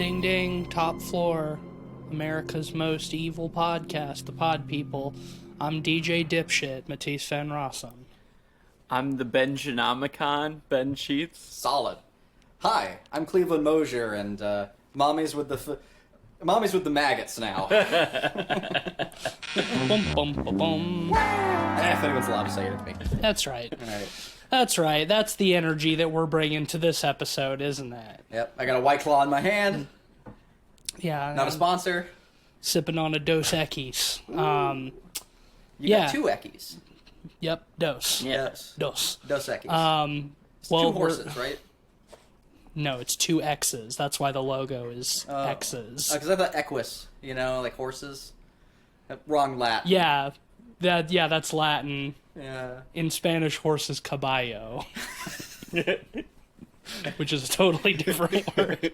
Ding ding, top floor. America's most evil podcast, the Pod People. I'm DJ Dipshit, Matisse Van Rossum. I'm the Benjanomicon, Ben Sheets. Solid. Hi, I'm Cleveland Mosier, and mommy's with the maggots now. Bum, bum, bum, bum. If anyone's allowed to say it, it's me. That's right. All right. That's right. That's the energy that we're bringing to this episode, isn't it? Yep, I got a White Claw in my hand. Yeah. Not a sponsor. Sipping on a Dos Equis. You yeah. got two Equis. Yep, Dos. Yes. Dos. Dos Equis. It's well, two horses, right? No, it's two X's. That's why the logo is X's. Because I thought Equus, like horses. Wrong Latin. Yeah, that's Latin. Yeah. In Spanish, horse is caballo. Which is a totally different word.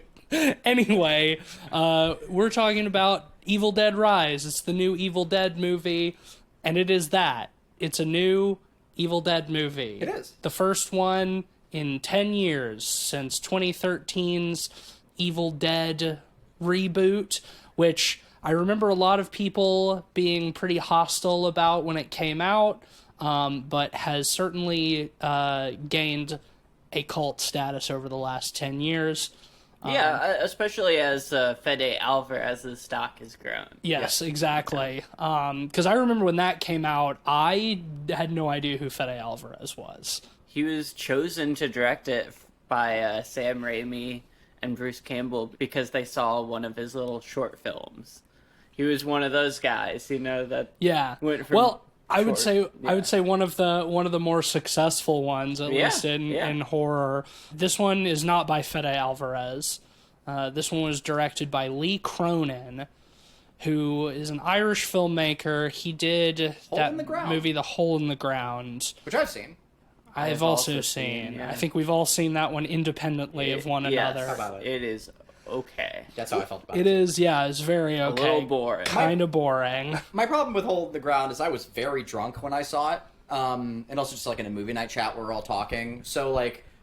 Anyway, we're talking about Evil Dead Rise. It's the new Evil Dead movie, and it is that. It's a new Evil Dead movie. It is. The first one in 10 years since 2013's Evil Dead reboot, which I remember a lot of people being pretty hostile about when it came out, but has certainly gained a cult status over the last 10 years. Yeah, especially as Fede Alvarez's stock has grown. Yes, exactly. Because I remember when that came out, I had no idea who Fede Alvarez was. He was chosen to direct it by Sam Raimi and Bruce Campbell because they saw one of his little short films. He was one of those guys, that went from I would say one of the more successful ones, at least in horror. This one is not by Fede Alvarez. This one was directed by Lee Cronin, who is an Irish filmmaker. He did movie, The Hole in the Ground, which I've seen. I've also seen. Yeah. I think we've all seen that one independently of one another. How about it? It is okay. That's how I felt about it. It is, it's very okay. A little boring. Kind of boring. My problem with Hole in the Ground is I was very drunk when I saw it, and also just in a movie night chat where we're all talking. So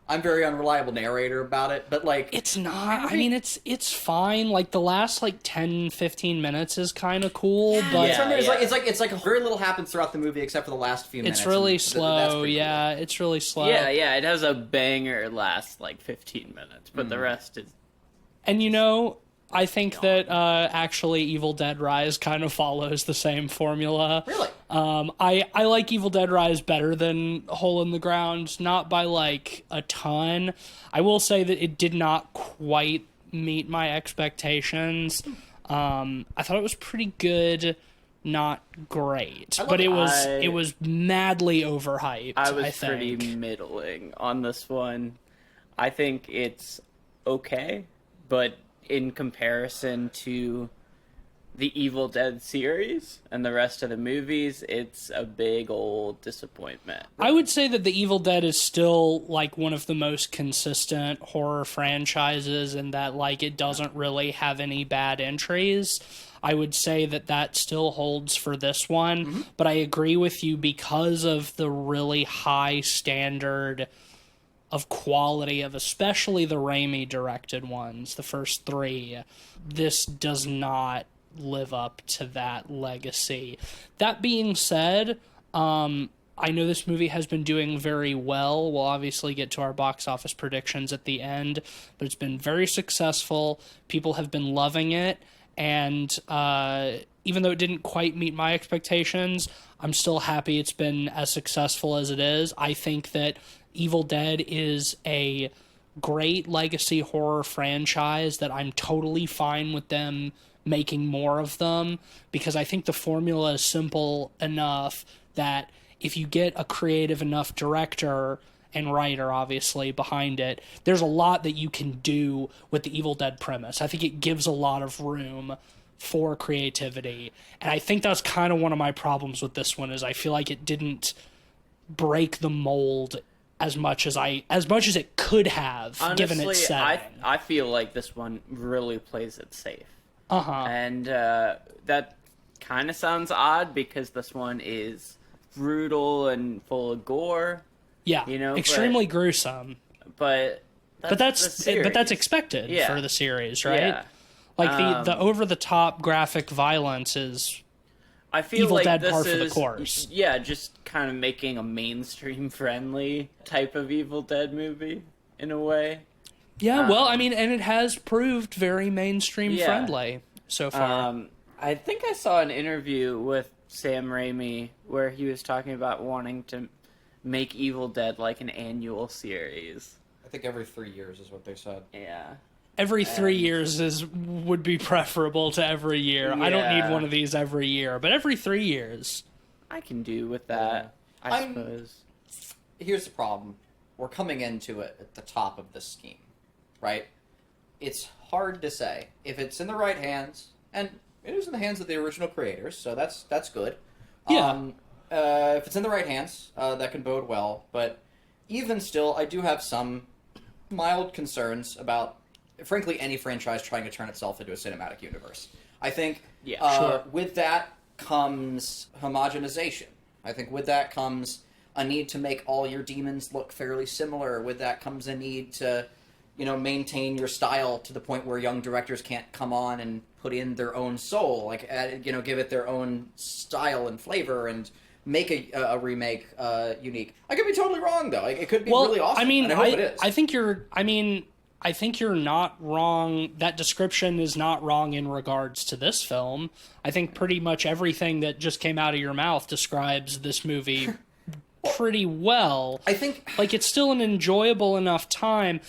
I'm very unreliable narrator about it, but it's not. I mean, it's fine. The last 10, 15 minutes is kind of cool, but it's very little happens throughout the movie except for the last few minutes. It's really slow. Cool. It's really slow. Yeah. It has a banger last 15 minutes, but the rest is. And I think that actually Evil Dead Rise kind of follows the same formula. Really? I like Evil Dead Rise better than Hole in the Ground, not by a ton. I will say that it did not quite meet my expectations. I thought it was pretty good, not great, but it was madly overhyped. I was pretty middling on this one. I think it's okay, but in comparison to the Evil Dead series and the rest of the movies, it's a big old disappointment. I would say that the Evil Dead is still one of the most consistent horror franchises, and that it doesn't really have any bad entries. I would say that still holds for this one, but I agree with you because of the really high standard of quality of especially the Raimi directed ones, the first three. This does not live up to that legacy. That being said, I know this movie has been doing very well. We'll obviously get to our box office predictions at the end, but it's been very successful. People have been loving it, and even though it didn't quite meet my expectations, I'm still happy it's been as successful as it is. I think that Evil Dead is a great legacy horror franchise that I'm totally fine with them making more of them, because I think the formula is simple enough that if you get a creative enough director and writer, obviously, behind it, there's a lot that you can do with the Evil Dead premise. I think it gives a lot of room for creativity, and I think that's kind of one of my problems with this one, is I feel like it didn't break the mold as much as it could have. Honestly, given its setting. I feel like this one really plays it safe. Uh-huh. And that kind of sounds odd because this one is brutal and full of gore. Yeah, gruesome. But that's expected for the series, right? Yeah. Like the over the top graphic violence is I feel Evil like Dead this par for the is, course. yeah, just kind of making a mainstream friendly type of Evil Dead movie in a way. Yeah, well, I mean, and it has proved very mainstream Yeah. friendly so far. I think I saw an interview with Sam Raimi where he was talking about wanting to make Evil Dead like an annual series. I think every 3 years is what they said. Yeah. Every 3 years would be preferable to every year. I don't need Yeah. one of these every year, but every 3 years. I can do with that, I suppose. Here's the problem. We're coming into it at the top of this scheme, right? It's hard to say. If it's in the right hands, and it is in the hands of the original creators, so that's good. Yeah. If it's in the right hands, that can bode well, but even still, I do have some mild concerns about, frankly, any franchise trying to turn itself into a cinematic universe. I think Sure. with that comes homogenization. I think with that comes a need to make all your demons look fairly similar. With that comes a need to, maintain your style to the point where young directors can't come on and put in their own soul, like, give it their own style and flavor and make a remake unique. I could be totally wrong, though. Like, it could be really awesome. I mean, and I hope it is. I think you're not wrong. That description is not wrong in regards to this film. I think pretty much everything that just came out of your mouth describes this movie pretty well. I think, like, it's still an enjoyable enough time.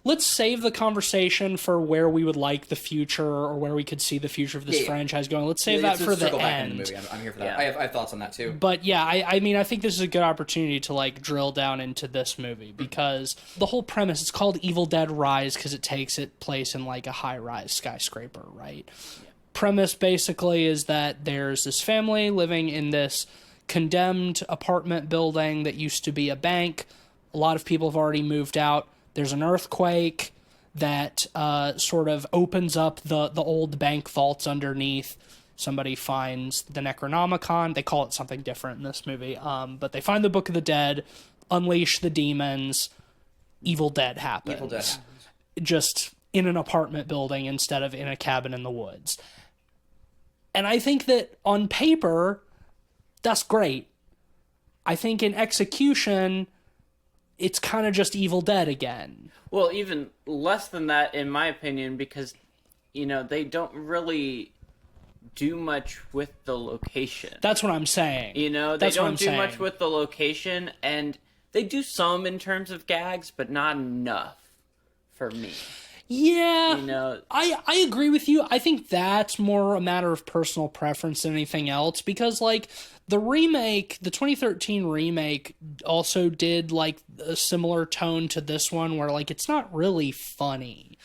Let's save the conversation for where we would like the future or where we could see the future of this franchise going. Let's save that for the circle back end. into the movie. I'm here for that. Yeah. I have thoughts on that too. But yeah, I mean, I think this is a good opportunity to like drill down into this movie because the whole premise, it's called Evil Dead Rise because it takes it place in like a high-rise skyscraper, right? Yeah. Premise basically is that there's this family living in this condemned apartment building that used to be a bank. A lot of people have already moved out. There's an earthquake that sort of opens up the old bank vaults underneath. Somebody finds the Necronomicon. They call it something different in this movie. But they find the Book of the Dead, unleash the demons. Evil Dead happens. Evil Dead happens. Just in an apartment building instead of in a cabin in the woods. And I think that on paper, that's great. I think in execution, it's kind of just Evil Dead again. Well, even less than that, in my opinion, because, they don't really do much with the location. That's what I'm saying. They don't do much with the location, and they do some in terms of gags, but not enough for me. Yeah, I agree with you. I think that's more a matter of personal preference than anything else because, like, the 2013 remake also did, like, a similar tone to this one where, like, it's not really funny.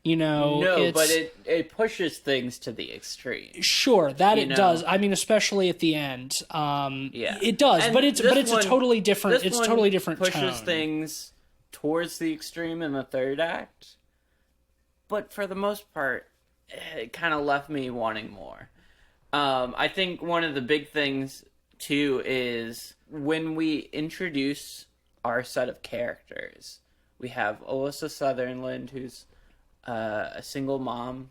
No, but it pushes things to the extreme. Sure, that it does. I mean, especially at the end. Yeah, it does. And but it's one, a totally different. It's totally different. Pushes tone. things towards the extreme in the third act. But for the most part, it kind of left me wanting more. I think one of the big things, too, is when we introduce our set of characters. We have Alyssa Sutherland, who's a single mom,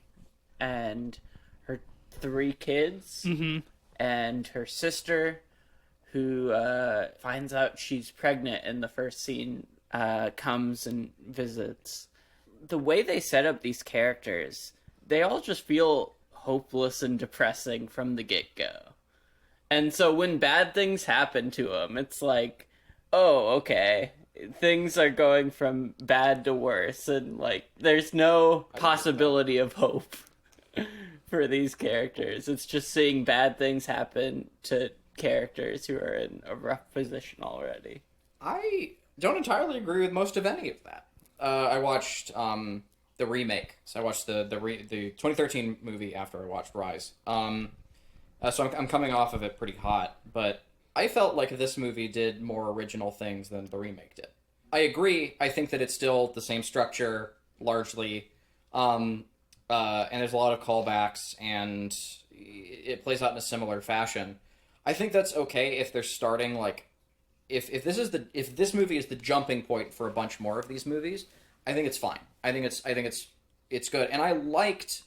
and her 3 kids, and her sister, who finds out she's pregnant in the first scene, comes and visits. The way they set up these characters, they all just feel hopeless and depressing from the get-go. And so when bad things happen to them, it's like, oh, okay, things are going from bad to worse, and, like, there's no possibility of hope for these characters. It's just seeing bad things happen to characters who are in a rough position already. I don't entirely agree with most of any of that. I watched the remake. So I watched the 2013 movie after I watched Rise. So I'm coming off of it pretty hot, but I felt like this movie did more original things than the remake did. I agree. I think that it's still the same structure, largely, and there's a lot of callbacks, and it plays out in a similar fashion. I think that's okay if they're starting, like, if this movie is the jumping point for a bunch more of these movies, I think it's fine. I think it's good. And I liked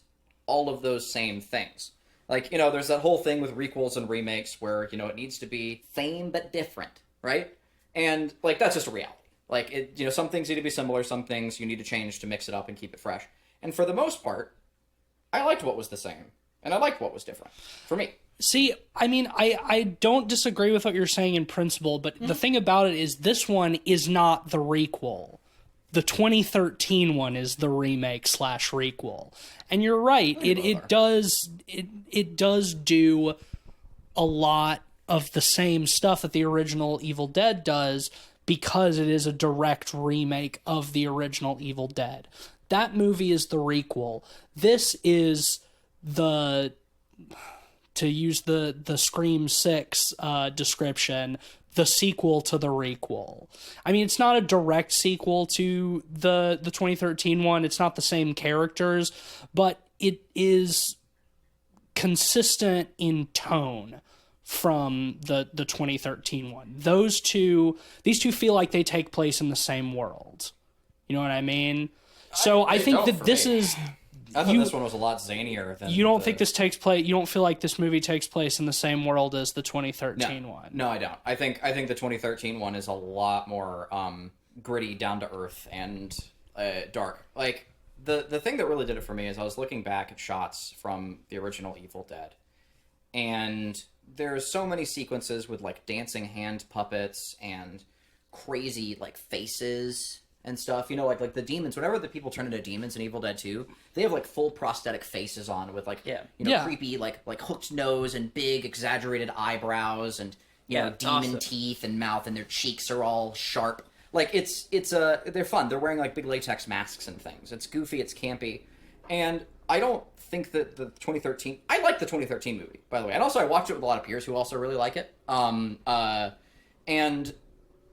all of those same things. Like, there's that whole thing with requels and remakes where, it needs to be same but different, right? And, like, that's just a reality. Like, some things need to be similar, some things you need to change to mix it up and keep it fresh. And for the most part, I liked what was the same, and I liked what was different, for me. See, I mean, I don't disagree with what you're saying in principle, but the thing about it is this one is not the requel. The 2013 one is the remake / requel. And you're right, it does do a lot of the same stuff that the original Evil Dead does because it is a direct remake of the original Evil Dead. That movie is the requel. This is to use the Scream 6 description, the sequel to the requel. I mean, it's not a direct sequel to the 2013 one. It's not the same characters, but it is consistent in tone from the 2013 one. These two feel like they take place in the same world. You know what I mean? So I think that this is... I thought this one was a lot zanier than... You don't think this takes place... You don't feel like this movie takes place in the same world as the 2013 one? No, I don't. I think the 2013 one is a lot more gritty, down-to-earth, and dark. Like, the thing that really did it for me is I was looking back at shots from the original Evil Dead, and there's so many sequences with, like, dancing hand puppets and crazy, like, faces... and stuff, like the demons, whenever the people turn into demons in Evil Dead 2, they have like full prosthetic faces on with like, creepy, like hooked nose and big exaggerated eyebrows and, demon awesome. Teeth and mouth, and their cheeks are all sharp. Like they're fun. They're wearing like big latex masks and things. It's goofy, it's campy. And I don't think that the 2013, I like the 2013 movie, by the way. And also I watched it with a lot of peers who also really like it. And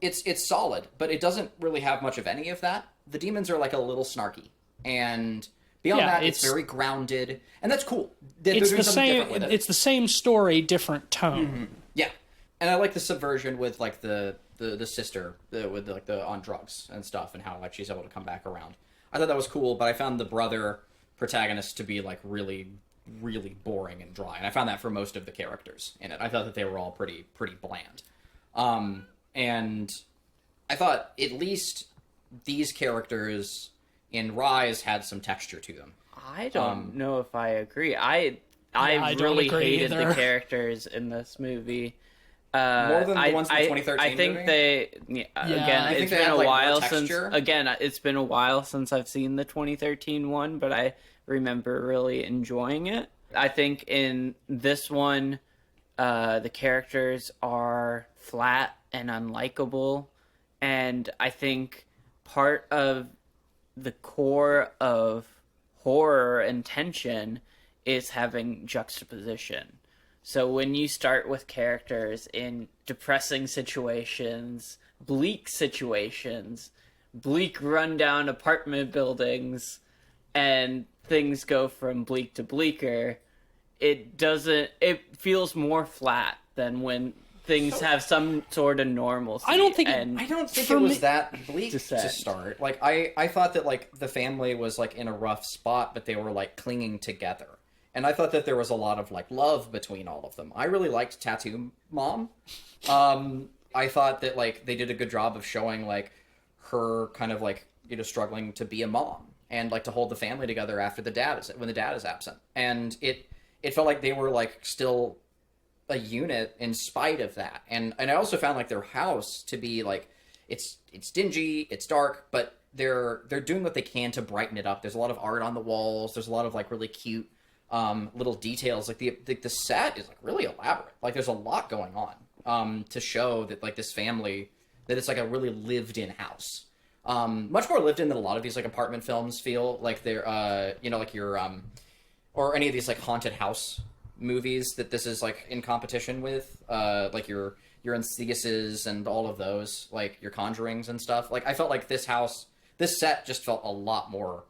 it's solid, but it doesn't really have much of any of that. The demons are like a little snarky, and beyond that, it's very grounded, and that's cool. It's the same. It's the same story, different tone. Mm-hmm. Yeah, and I like the subversion with like the sister with like the on drugs and stuff, and how like she's able to come back around. I thought that was cool, but I found the brother protagonist to be like really, really boring and dry, and I found that for most of the characters in it. I thought that they were all pretty bland. And I thought at least these characters in Rise had some texture to them. I don't know if I agree. I really hated the characters in this movie. More than the ones in the 2013 I think movie? It's been a while since... Again, it's been a while since I've seen the 2013 one, but I remember really enjoying it. I think in this one, the characters are flat and unlikable, and I think part of the core of horror and tension is having juxtaposition. So when you start with characters in depressing situations, bleak rundown apartment buildings, and things go from bleak to bleaker, it feels more flat than when things have some sort of normalcy. I don't think it was that bleak to start. Like I thought that like the family was like in a rough spot, but they were like clinging together. And I thought that there was a lot of like love between all of them. I really liked Tattoo Mom. I thought that like they did a good job of showing like her kind of like, struggling to be a mom and like to hold the family together after when the dad is absent. And it felt like they were like still a unit in spite of that. And I also found like their house to be like it's dingy, it's dark, but they're doing what they can to brighten it up. There's a lot of art on the walls. There's a lot of like really cute little details. Like the set is like really elaborate. Like there's a lot going on to show that like this family, that it's like a really lived in house. Much more lived in than a lot of these like apartment films feel. Like they're like your or any of these like haunted house movies that this is like in competition with, like your Insidiouses and all of those, like your Conjurings and stuff. Like I felt like this set just felt a lot more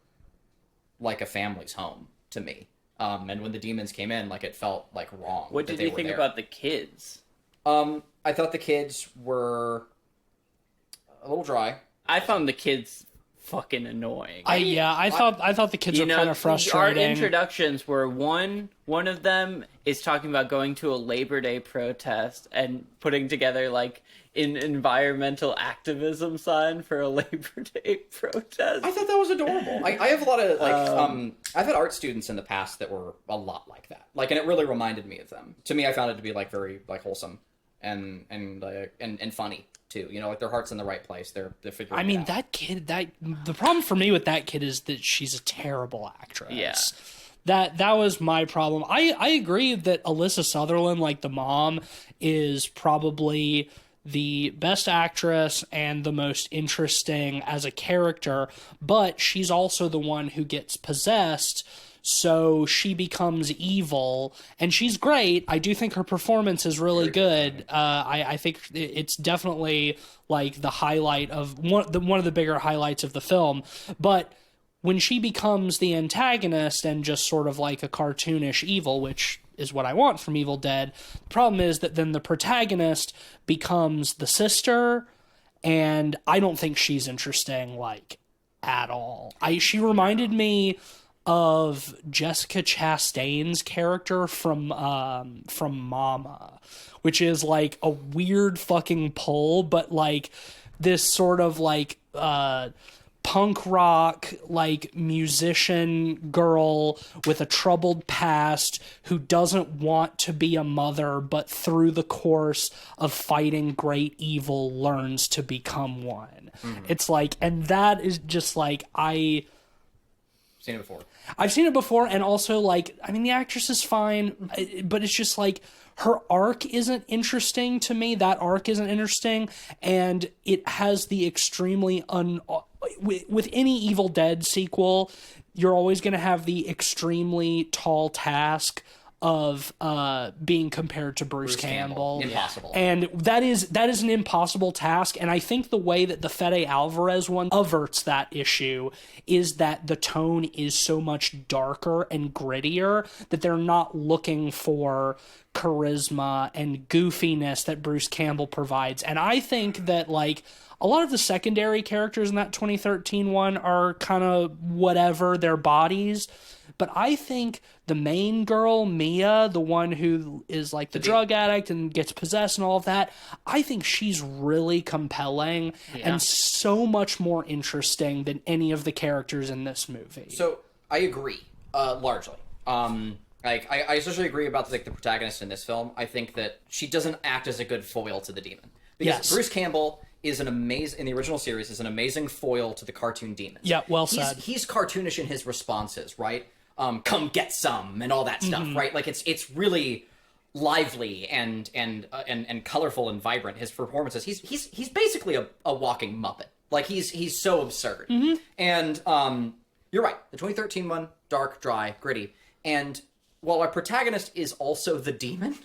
like a family's home to me. And when the demons came in, like it felt like wrong. What did you think about the kids? I thought the kids were a little dry. I found the kids fucking annoying. I thought the kids were kind of frustrating. Our introductions were one of them is talking about going to a Labor Day protest and putting together like an environmental activism sign for a Labor Day protest. I thought that was adorable. I have a lot of I've had art students in the past that were a lot like that. Like, and it really reminded me of them. To me, I found it to be like very like wholesome and funny too. You know, like their heart's in the right place. They're figuring. I mean, it out. that kid. The problem for me with that kid is that she's a terrible actress. Yeah. That was my problem. I agree that Alyssa Sutherland, like the mom, is probably the best actress and the most interesting as a character, but she's also the one who gets possessed, so she becomes evil, and she's great. I do think her performance is really good. I think it's definitely like the highlight of one of the bigger highlights of the film, but when she becomes the antagonist and just sort of like a cartoonish evil, which is what I want from Evil Dead, the problem is that then the protagonist becomes the sister, and I don't think she's interesting, like, at all. She reminded me of Jessica Chastain's character from Mama, which is like a weird fucking pull, but like this sort of like punk rock like musician girl with a troubled past who doesn't want to be a mother, but through the course of fighting great evil learns to become one. It's like, and that is just like, I've seen it before, and also like, I mean, the actress is fine, but it's just like her arc isn't interesting to me. That arc isn't interesting, and it has the extremely with any Evil Dead sequel, you're always going to have the extremely tall task of being compared to Bruce Campbell. Impossible. And that is an impossible task, and I think the way that the Fede Alvarez one averts that issue is that the tone is so much darker and grittier that they're not looking for charisma and goofiness that Bruce Campbell provides. And I think that like a lot of the secondary characters in that 2013 one are kind of whatever, their bodies. But I think the main girl, Mia, the one who is like the drug addict and gets possessed and all of that, I think she's really compelling and so much more interesting than any of the characters in this movie. So I agree, largely. Like I especially agree about like the protagonist in this film. I think that she doesn't act as a good foil to the demon, because Bruce Campbell is an amazing in the original series is an amazing foil to the cartoon demons. Yeah, well said. He's cartoonish in his responses, right? Come get some and all that stuff, right? Like it's really lively and colorful and vibrant. His performances, he's basically a walking Muppet. Like he's so absurd. And you're right. The 2013 one, dark, dry, gritty, and while our protagonist is also the demon,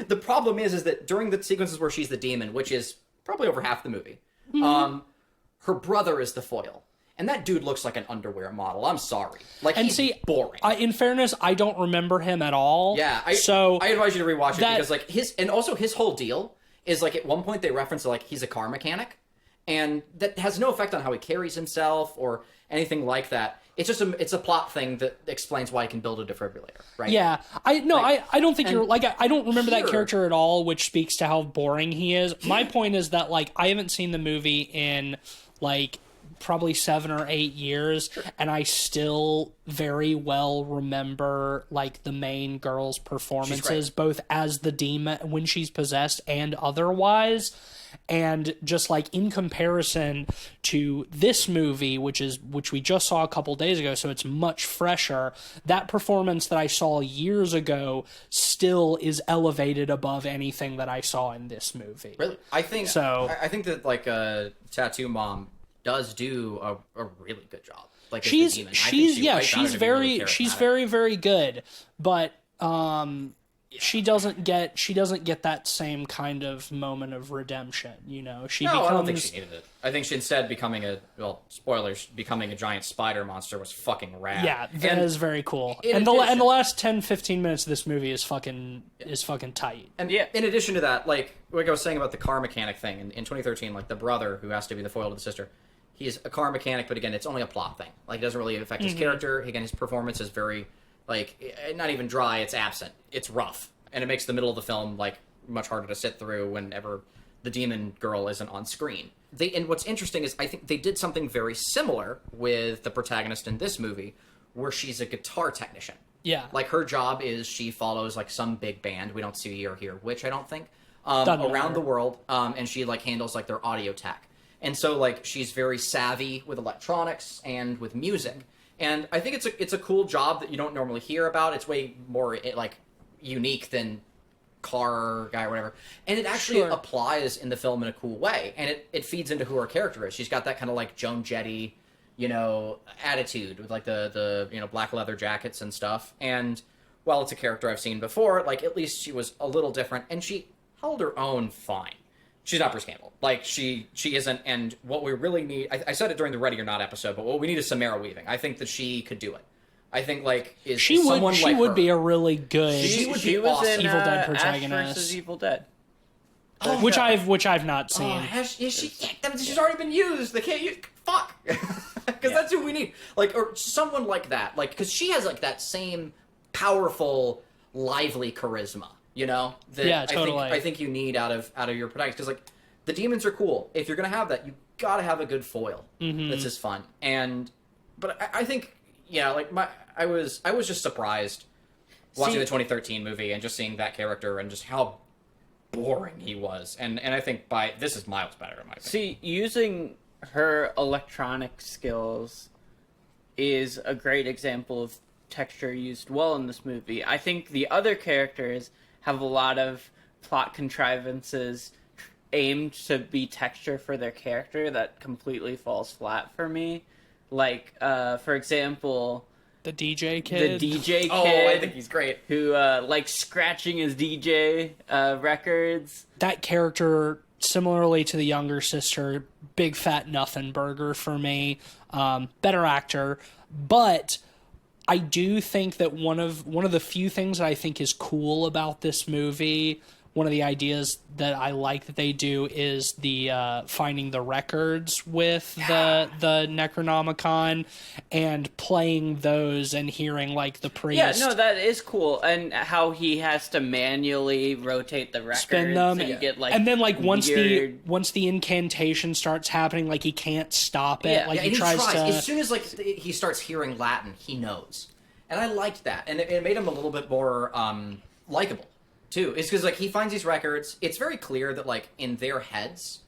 the problem is that during the sequences where she's the demon, which is probably over half the movie, her brother is the foil. And that dude looks like an underwear model. I'm sorry. Like, and he's boring. In fairness, I don't remember him at all. Yeah, I advise you to rewatch it because like his whole deal is like at one point they reference like he's a car mechanic, and that has no effect on how he carries himself or anything like that. It's just it's a plot thing that explains why he can build a defibrillator, right? Yeah, I don't think you're like I don't remember that character at all, which speaks to how boring he is. My point is that like I haven't seen the movie in like probably 7 or 8 years, and I still very well remember like the main girl's performances, both as the demon when she's possessed and otherwise. And just like in comparison to this movie, which we just saw a couple days ago, so it's much fresher, that performance that I saw years ago still is elevated above anything that I saw in this movie. Really? I think that like Tattoo Mom does do a really good job. Like she's very, very good, but she doesn't get that same kind of moment of redemption, you know. I don't think she needed it. I think she instead becoming becoming a giant spider monster was fucking rad. Yeah, that is very cool. And the last 10-15 minutes of this movie is fucking tight. And in addition to that, like I was saying about the car mechanic thing in 2013, like the brother who has to be the foil to the sister, he's a car mechanic, but again, it's only a plot thing. Like, it doesn't really affect his character. Again, his performance is very, like, not even dry, it's absent. It's rough. And it makes the middle of the film, like, much harder to sit through whenever the demon girl isn't on screen. And what's interesting is I think they did something very similar with the protagonist in this movie, where she's a guitar technician. Yeah. Like, her job is she follows, like, some big band. We don't see or hear which, I don't think. Doesn't around matter. the world, and she, like, handles, like, their audio tech. And so, like, she's very savvy with electronics and with music. And I think it's a cool job that you don't normally hear about. It's way more, like, unique than car guy or whatever. And it actually applies in the film in a cool way. And it feeds into who her character is. She's got that kind of, like, Joan Jetty, you know, attitude with, like, the you know, black leather jackets and stuff. And while it's a character I've seen before, like, at least she was a little different. And she held her own fine. She's not Bruce Campbell. Like, she isn't, and what we really need... I said it during the Ready or Not episode, but what we need is Samara Weaving. I think that she could do it. I think, like, she someone would her. be a really good She would be was awesome. in Evil Dead Ash protagonist. vs. Evil Dead. which I've not seen. Is she? Yeah, she's already been used. They can't use. Fuck. Because that's who we need. Like, or someone like that. Like, because she has, like, that same powerful, lively charisma. You know? That Yeah, totally. I think you need out of your protagonist. Because, like, the demons are cool. If you're gonna have that, you gotta have a good foil. That's just fun. But I think, yeah, like, I was just surprised watching the 2013 movie and just seeing that character and just how boring he was. And I think this is miles better in my opinion. See, using her electronic skills is a great example of texture used well in this movie. I think the other characters have a lot of plot contrivances aimed to be texture for their character that completely falls flat for me. Like, for example, The DJ kid. the DJ kid. Oh, I think he's great. Who, like, scratching his DJ records. That character, similarly to the younger sister, big fat nothing burger for me. Better actor, but I do think that one of the few things that I think is cool about this movie, one of the ideas that I like that they do, is the finding the records with the Necronomicon and playing those and hearing, like, the priest. Yeah, no, that is cool. And how he has to manually rotate the records. Spin them, so you get, like, and then, like, once weird... the incantation starts happening, like, he can't stop it. Yeah. Like, Yeah, he and tries to. As soon as, like, he starts hearing Latin, he knows. And I liked that. And it made him a little bit more likable, too. It's because, like, he finds these records. It's very clear that, like, in their heads,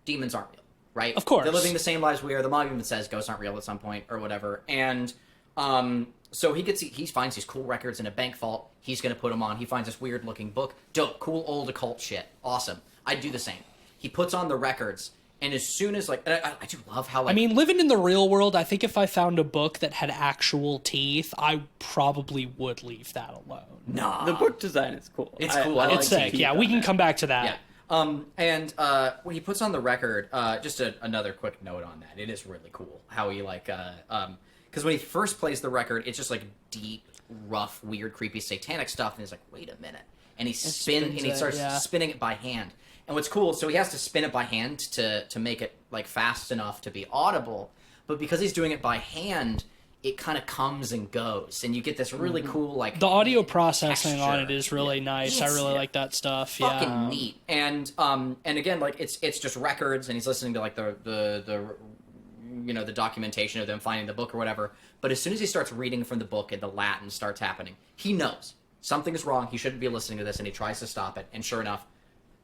demons aren't real, right? Of course. They're living the same lives we are. The mom even says ghosts aren't real at some point or whatever. And so he finds these cool records in a bank vault. He's going to put them on. He finds this weird-looking book. Dope. Cool old occult shit. Awesome. I'd do the same. He puts on the records. And as soon as, like, and I do love how, like... I mean, living in the real world, I think if I found a book that had actual teeth, I probably would leave that alone. Nah. The book design is cool. It's cool. I like It's to sick. keep Yeah, on we can that. come back to that. Yeah. And when he puts on the record, just another quick note on that. It is really cool how he, like, because when he first plays the record, it's just, like, deep, rough, weird, creepy, satanic stuff, and he's like, wait a minute. And he starts spinning it by hand. And what's cool, so he has to spin it by hand to make it, like, fast enough to be audible. But because he's doing it by hand, it kind of comes and goes, and you get this really cool, like, The audio processing on it texture. is really nice. I really like that stuff. Fucking Yeah. neat. And again, like, it's just records, and he's listening to, like, the you know, the documentation of them finding the book or whatever. But as soon as he starts reading from the book and the Latin starts happening, he knows something is wrong. He shouldn't be listening to this, and he tries to stop it. And sure enough,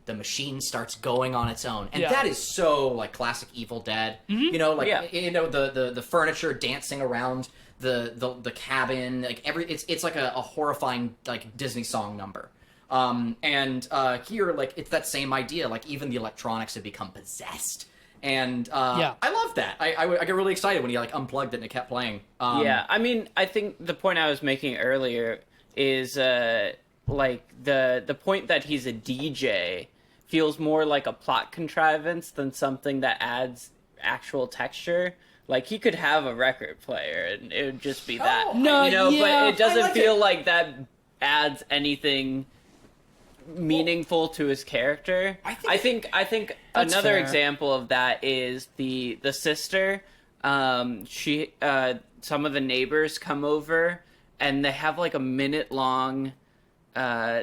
the machine starts going on its own, and that is so, like, classic Evil Dead. You know, like, you know, the furniture dancing around the cabin, like, it's like a horrifying, like, Disney song number. Here, like, it's that same idea. Like, even the electronics have become possessed, and I love that. I get really excited when he, like, unplugged it and it kept playing. Yeah, I mean, I think the point I was making earlier is like the point that he's a DJ feels more like a plot contrivance than something that adds actual texture. Like, he could have a record player and it would just be that. No, you know, yeah, but it doesn't I like feel like that adds anything meaningful to his character. I think That's another fair. example of that is the sister. She some of the neighbors come over and they have like a minute long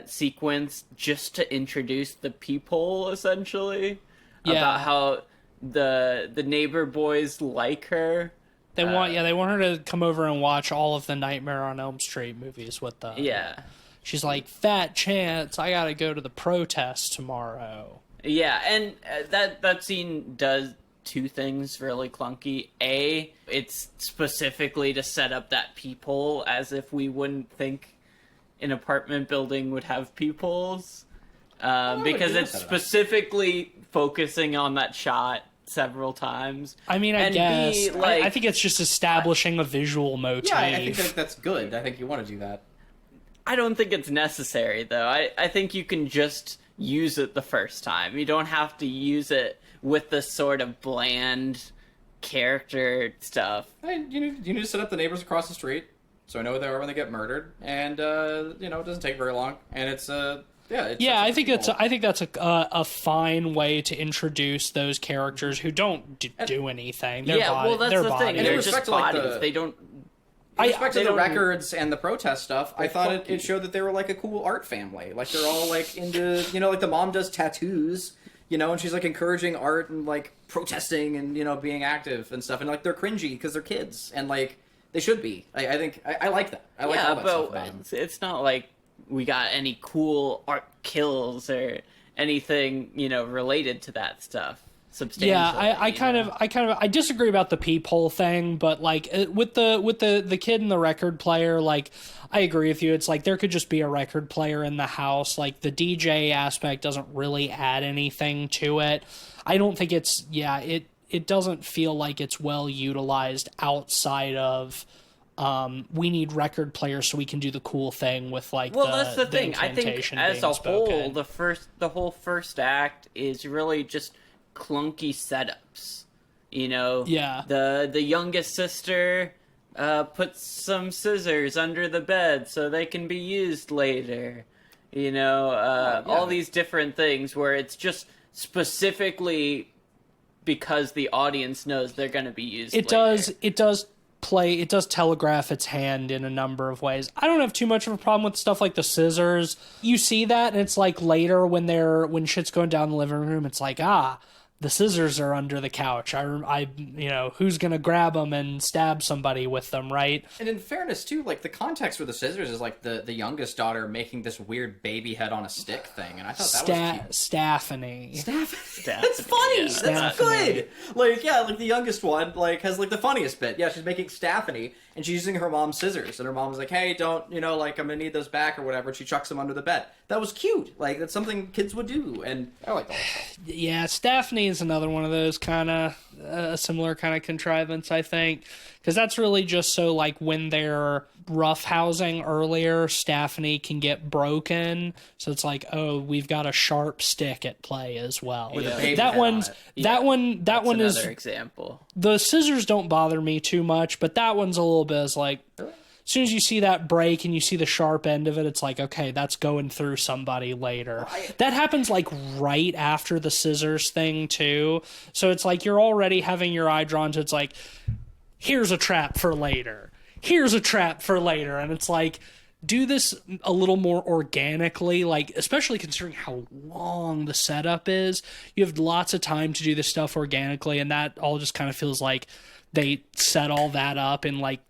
sequence just to introduce the peephole, essentially. Yeah. About how the neighbor boys like her. They want her to come over and watch all of the Nightmare on Elm Street movies with them. Yeah. She's like, fat chance, I gotta go to the protest tomorrow. Yeah, and that scene does two things really clunky. A, it's specifically to set up that peephole, as if we wouldn't think an apartment building would have peepholes. Because it's specifically focusing on that shot several times. I mean, I And guess. B, like, I think it's just establishing a visual motif. Yeah, I think that's good. I think you want to do that. I don't think it's necessary, though. I think you can just use it the first time. You don't have to use it with the sort of bland character stuff. Hey, you need to set up the neighbors across the street, so I know where they are when they get murdered, and it doesn't take very long, and it's Yeah, I think that's a fine way to introduce those characters who don't do anything. They're That's they're the thing. bodies. They're in just respect to, like, bodies. They don't. In respect to they the don't- records and the protest stuff, I thought funky. it showed that they were like a cool art family. Like they're all like into, like the mom does tattoos, and she's like encouraging art and like protesting and being active and stuff. And like they're cringy because they're kids and like they should be. I think I like that. I like all that stuff about them. it's not like we got any cool art kills or anything related to that stuff. Substantially, Yeah, I disagree about the peephole thing, but like with the kid and the record player, like I agree with you. It's like there could just be a record player in the house. Like the DJ aspect doesn't really add anything to it. I don't think it doesn't feel like it's well utilized outside of we need record players so we can do the cool thing with like that's the thing. I think incantation as being a whole, spoken. the whole first act is really just clunky setups. Yeah. The youngest sister puts some scissors under the bed so they can be used later. All these different things where it's just specifically because the audience knows they're going to be used later. It does telegraph its hand in a number of ways. I don't have too much of a problem with stuff like the scissors. You see that, and it's like later when shit's going down in the living room, it's like, the scissors are under the couch. Who's gonna grab them and stab somebody with them, right? And in fairness, too, like the context for the scissors is like the youngest daughter making this weird baby head on a stick thing, and I thought that was cute. Staffany. That's funny. Yeah. That's good. Like the youngest one has like the funniest bit. Yeah, she's making Staffany, and she's using her mom's scissors, and her mom's like, "Hey, don't I'm gonna need those back or whatever." And she chucks them under the bed. That was cute. Like that's something kids would do, and I like that stuff. Yeah, Staffany is another one of those kind of a similar kind of contrivance, I think, because that's really just so like when they're roughhousing earlier, Staffany can get broken. So it's like, oh, we've got a sharp stick at play as well. With a baby That head one's on it. that That's one is another example. the scissors don't bother me too much, but that one's a little bit as like. As soon as you see that break and you see the sharp end of it, it's like, okay, that's going through somebody later. That happens like right after the scissors thing too. So it's like you're already having your eye drawn to, it's like, here's a trap for later. Here's a trap for later. And it's like, do this a little more organically, like especially considering how long the setup is. You have lots of time to do this stuff organically, and that all just kind of feels like they set all that up in like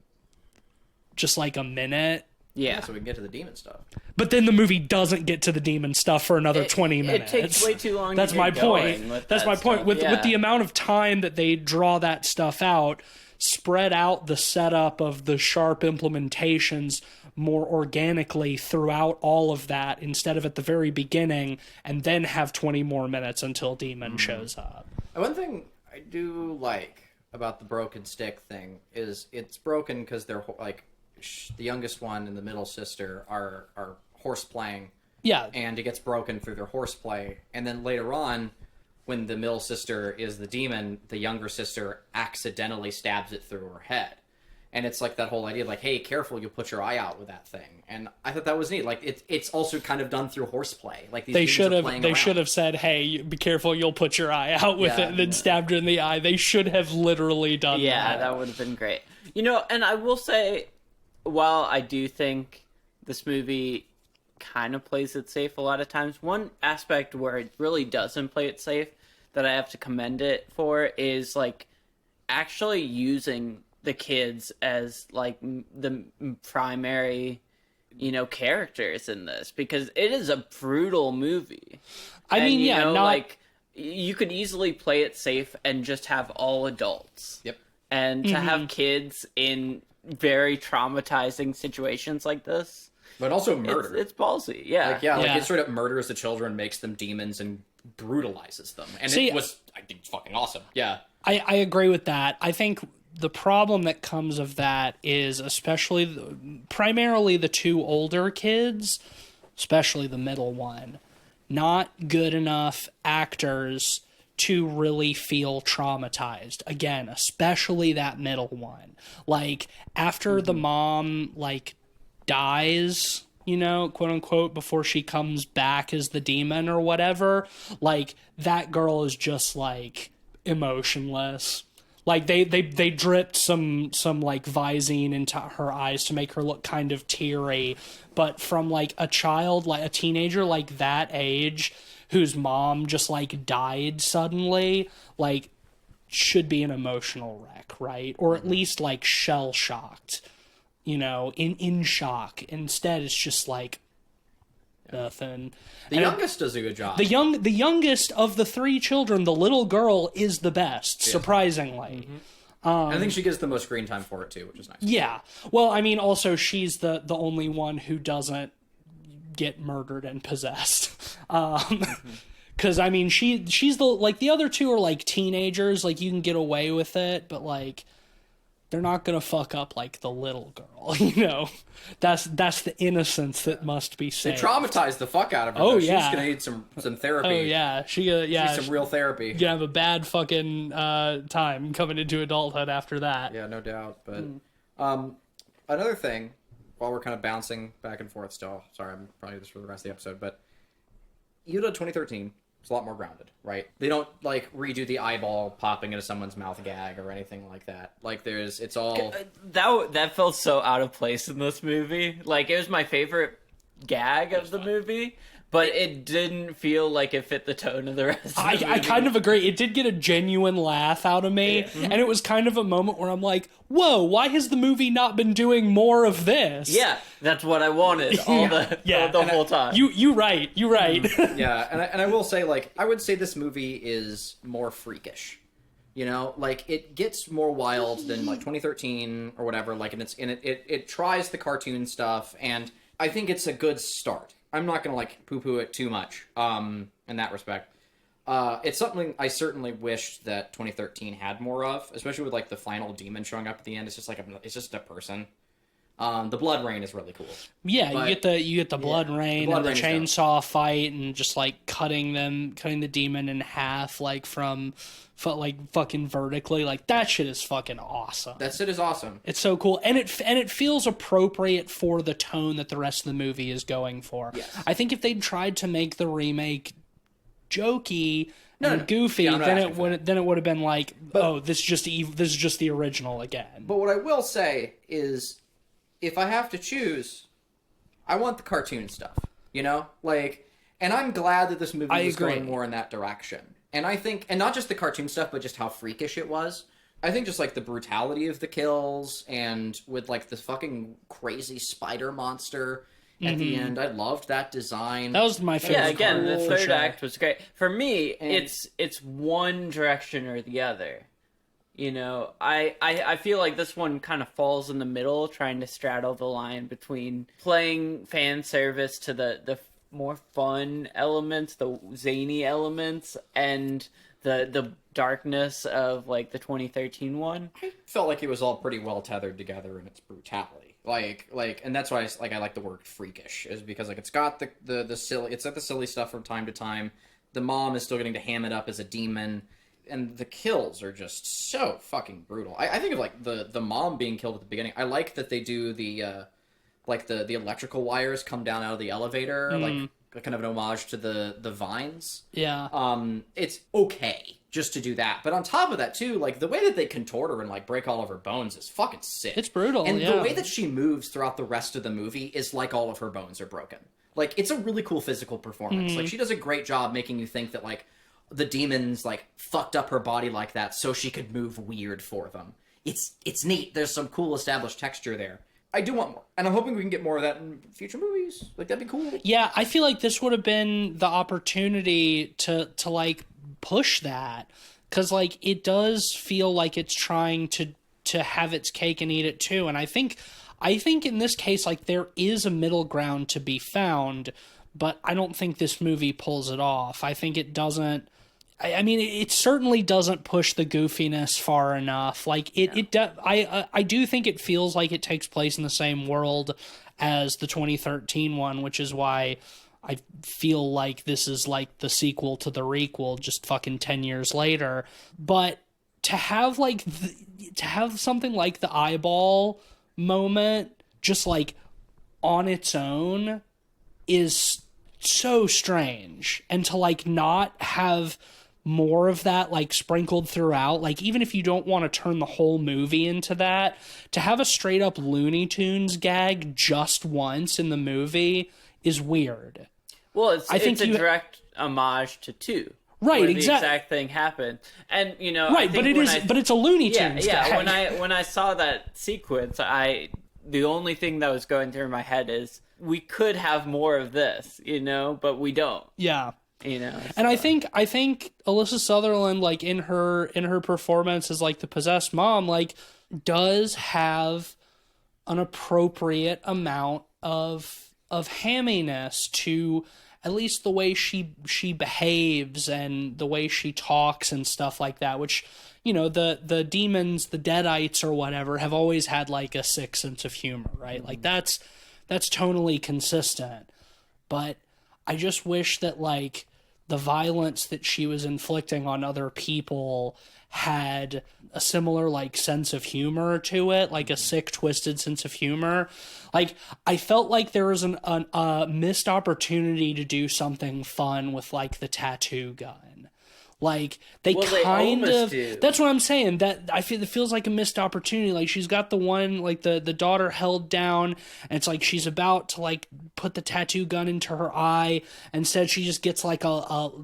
just like a minute. Yeah. So we can get to the demon stuff. But then the movie doesn't get to the demon stuff for another 20 minutes. It takes way too long. That's to my get point. going with That's that my point. stuff. With the amount of time that they draw that stuff out, spread out the setup of the sharp implementations more organically throughout all of that instead of at the very beginning, and then have 20 more minutes until demon shows up. One thing I do like about the broken stick thing is it's broken because they're like the youngest one and the middle sister are horse playing. Yeah. And it gets broken through their horseplay. And then later on, when the middle sister is the demon, the younger sister accidentally stabs it through her head. And it's like that whole idea, like, hey, careful, you'll put your eye out with that thing. And I thought that was neat. Like, it's also kind of done through horseplay. Like, these they should have said, "Hey, be careful, you'll put your eye out with it," and then stabbed her in the eye. They should have literally done that. Yeah, that would have been great. You know, and I will say, while I do think this movie kind of plays it safe a lot of times, one aspect where it really doesn't play it safe that I have to commend it for is, like, actually using the kids as, like, the primary, you know, characters in this, because it is a brutal movie. I mean, you know, like, you could easily play it safe and just have all adults. Yep. And to have kids in very traumatizing situations like this, but also murder. It's ballsy. Yeah. Like, like, it straight up murders the children, makes them demons, and brutalizes them. And it was, I think, fucking awesome. Yeah. I agree with that. I think the problem that comes of that is primarily the two older kids, especially the middle one, not good enough actors to really feel traumatized. Again, especially that middle one. Like, after the mom, like, dies, you know, quote unquote, before she comes back as the demon or whatever, like, that girl is just, like, emotionless. Like, they dripped some like Visine into her eyes to make her look kind of teary, but from, like, a child, like a teenager like that age whose mom just, like, died suddenly, like, should be an emotional wreck, right? Or at least, like, shell shocked, you know, in shock. Instead, it's just like nothing. The youngest does a good job. The youngest of the three children, the little girl, is the best, surprisingly. I think she gets the most screen time for it too, which is nice. Yeah. Well, I mean, also she's the only one who doesn't get murdered and possessed. Because I mean, she's the, like, the other two are, like, teenagers, like, you can get away with it, but, like, they're not gonna fuck up, like, the little girl, you know? That's the innocence that must be saved. They traumatized the fuck out of her. Oh, though. yeah. She's gonna need some therapy. Oh, yeah. She needs some real therapy. gonna have a bad fucking time coming into adulthood after that. Yeah, no doubt. But another thing, while we're kind of bouncing back and forth still, sorry, I'm probably just for the rest of the episode, but Yoda 2013 is a lot more grounded, right? They don't, like, redo the eyeball popping into someone's mouth gag or anything like that. Like, it's all... That felt so out of place in this movie. Like, it was my favorite gag of the movie, but it didn't feel like it fit the tone of the rest of the movie. I kind of agree. It did get a genuine laugh out of me, and it was kind of a moment where I'm like, whoa, why has the movie not been doing more of this? Yeah, that's what I wanted the whole time. You right. Yeah, and I will say, like, I would say this movie is more freakish. You know, like, it gets more wild than, like, 2013 or whatever. Like, and it tries the cartoon stuff, and I think it's a good start. I'm not gonna, like, poo-poo it too much in that respect. It's something I certainly wish that 2013 had more of, especially with, like, the final demon showing up at the end. It's just like it's just a person. The blood rain is really cool. Yeah, but you get the blood rain and the chainsaw fight, and just, like, cutting the demon in half, like, from fucking vertically. Like, that shit is fucking awesome. That shit is awesome. It's so cool, and it feels appropriate for the tone that the rest of the movie is going for. Yes. I think if they'd tried to make the remake jokey and goofy, then it would have been like, this is just the original again. But what I will say is, if I have to choose, I want the cartoon stuff. You know, like, and I'm glad that this movie was going more in that direction. And I think, and not just the cartoon stuff, but just how freakish it was. I think just, like, the brutality of the kills, and with, like, this fucking crazy spider monster at the end. I loved that design. That was my favorite. Yeah, again, the third act was great. For me, it's one direction or the other. You know, I feel like this one kind of falls in the middle, trying to straddle the line between playing fan service to the more fun elements, the zany elements, and the darkness of, like, the 2013 one. I felt like it was all pretty well tethered together in its brutality. Like, and that's why I like the word freakish, is because, like, it's got the silly, it's got the silly stuff from time to time. The mom is still getting to ham it up as a demon, and the kills are just so fucking brutal. I think of like the mom being killed at the beginning. I like that they do the like the electrical wires come down out of the elevator, like kind of an homage to the vines. Yeah. It's okay just to do that, but on top of that too, like the way that they contort her and like break all of her bones is fucking sick. It's brutal. And yeah. the way that she moves throughout the rest of the movie is like all of her bones are broken. Like it's a really cool physical performance. Like she does a great job making you think that like the demons like fucked up her body like that so she could move weird for them. It's neat. There's some cool established texture there. I do want more, and I'm hoping we can get more of that in future movies. Like that'd be cool. Yeah, I feel like this would have been the opportunity to like push that, because like it does feel like it's trying to have its cake and eat it too. And I think in this case, like there is a middle ground to be found, but I don't think this movie pulls it off. I think it doesn't. I mean, it certainly doesn't push the goofiness far enough. Like I do think it feels like it takes place in the same world as the 2013 one, which is why I feel like this is like the sequel to the requel, just fucking 10 years later. But to have like to have something like the eyeball moment just like on its own is so strange, and to like not have more of that like sprinkled throughout, like even if you don't want to turn the whole movie into that, to have a straight up Looney Tunes gag just once in the movie is weird. Well, it's a direct homage to 2. Right, where exactly. The exact thing happened, and you know, right, but it's a Looney Tunes. Yeah. gag. When I saw that sequence, the only thing that was going through my head is we could have more of this, you know, but we don't. Yeah. You know, so. And I think Alyssa Sutherland, like in her performance as like the possessed mom, like does have an appropriate amount of hamminess to at least the way she behaves and the way she talks and stuff like that, which, you know, the demons, the Deadites or whatever, have always had like a sick sense of humor, right? Like that's tonally consistent. But I just wish that like the violence that she was inflicting on other people had a similar like sense of humor to it, like a sick, twisted sense of humor. Like I felt like there was a missed opportunity to do something fun with like the tattoo gun. Like they kind of do. That's what I'm saying. That I feel it feels like a missed opportunity. Like she's got the one, like the daughter held down, and it's like she's about to like put the tattoo gun into her eye. Instead, she just gets like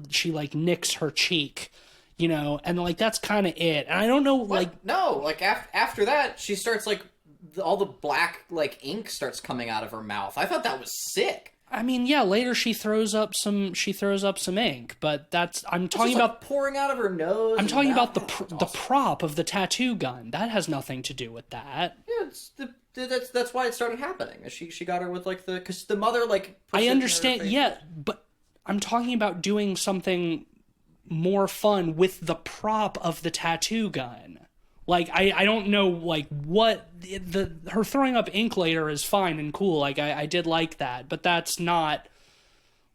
she like nicks her cheek, you know, and like that's kind of it. And I don't know, like no, like after that, she starts like all the black like ink starts coming out of her mouth. I thought that was sick. I mean, yeah, later she throws up some ink, but I'm talking about like pouring out of her nose. I'm talking about the awesome. the prop of the tattoo gun. That has nothing to do with that. Yeah, that's why it started happening. She got her with like because the mother like. I understand, yeah, but I'm talking about doing something more fun with the prop of the tattoo gun. Like, I don't know, like, what... her throwing up ink later is fine and cool. Like, I did like that. But that's not...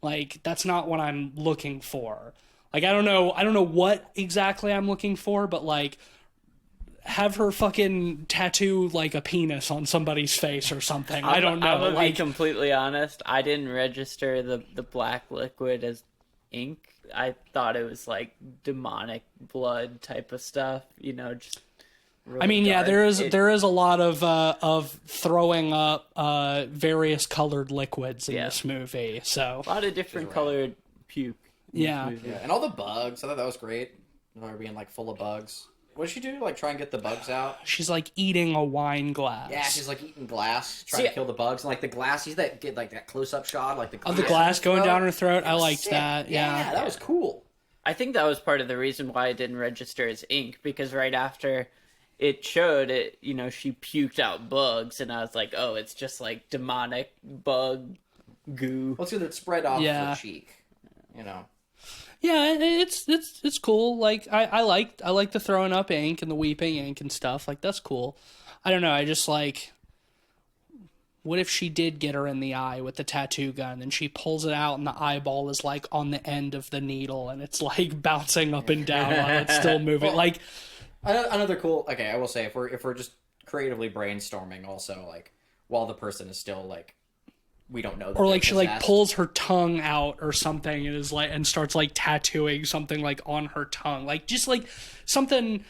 Like, that's not what I'm looking for. Like, I don't know what exactly I'm looking for, but, like, have her fucking tattoo, like, a penis on somebody's face or something. I don't know. I'm gonna be completely honest. I didn't register the black liquid as ink. I thought it was, like, demonic blood type of stuff. You know, just... Really I mean, dark. Yeah, there is a lot of throwing up various colored liquids in this movie. So a lot of different colored puke. Yeah, and all the bugs. I thought that was great. Her being like full of bugs. What does she do? Like try and get the bugs out? She's like eating a wine glass. Yeah, she's like eating glass, trying to kill the bugs. And like the glass, you get like that close up shot, like the glass, of the glass going down her throat. I liked that. Yeah, that was cool. I think that was part of the reason why I didn't register as ink, because right after it showed it, you know, she puked out bugs, and I was like, oh, it's just like demonic bug goo. Let's get it spread off the cheek, you know. Yeah, it's cool. Like I like the throwing up ink and the weeping ink and stuff. Like that's cool. I don't know. I just like what if she did get her in the eye with the tattoo gun and she pulls it out and the eyeball is like on the end of the needle and it's like bouncing up and down while it's still moving. Well, like another cool. Okay, I will say if we're just creatively brainstorming, also like while the person is still like we don't know. That or they're like she like possessed. pulls her tongue out or something and is like and starts like tattooing something like on her tongue, like just like something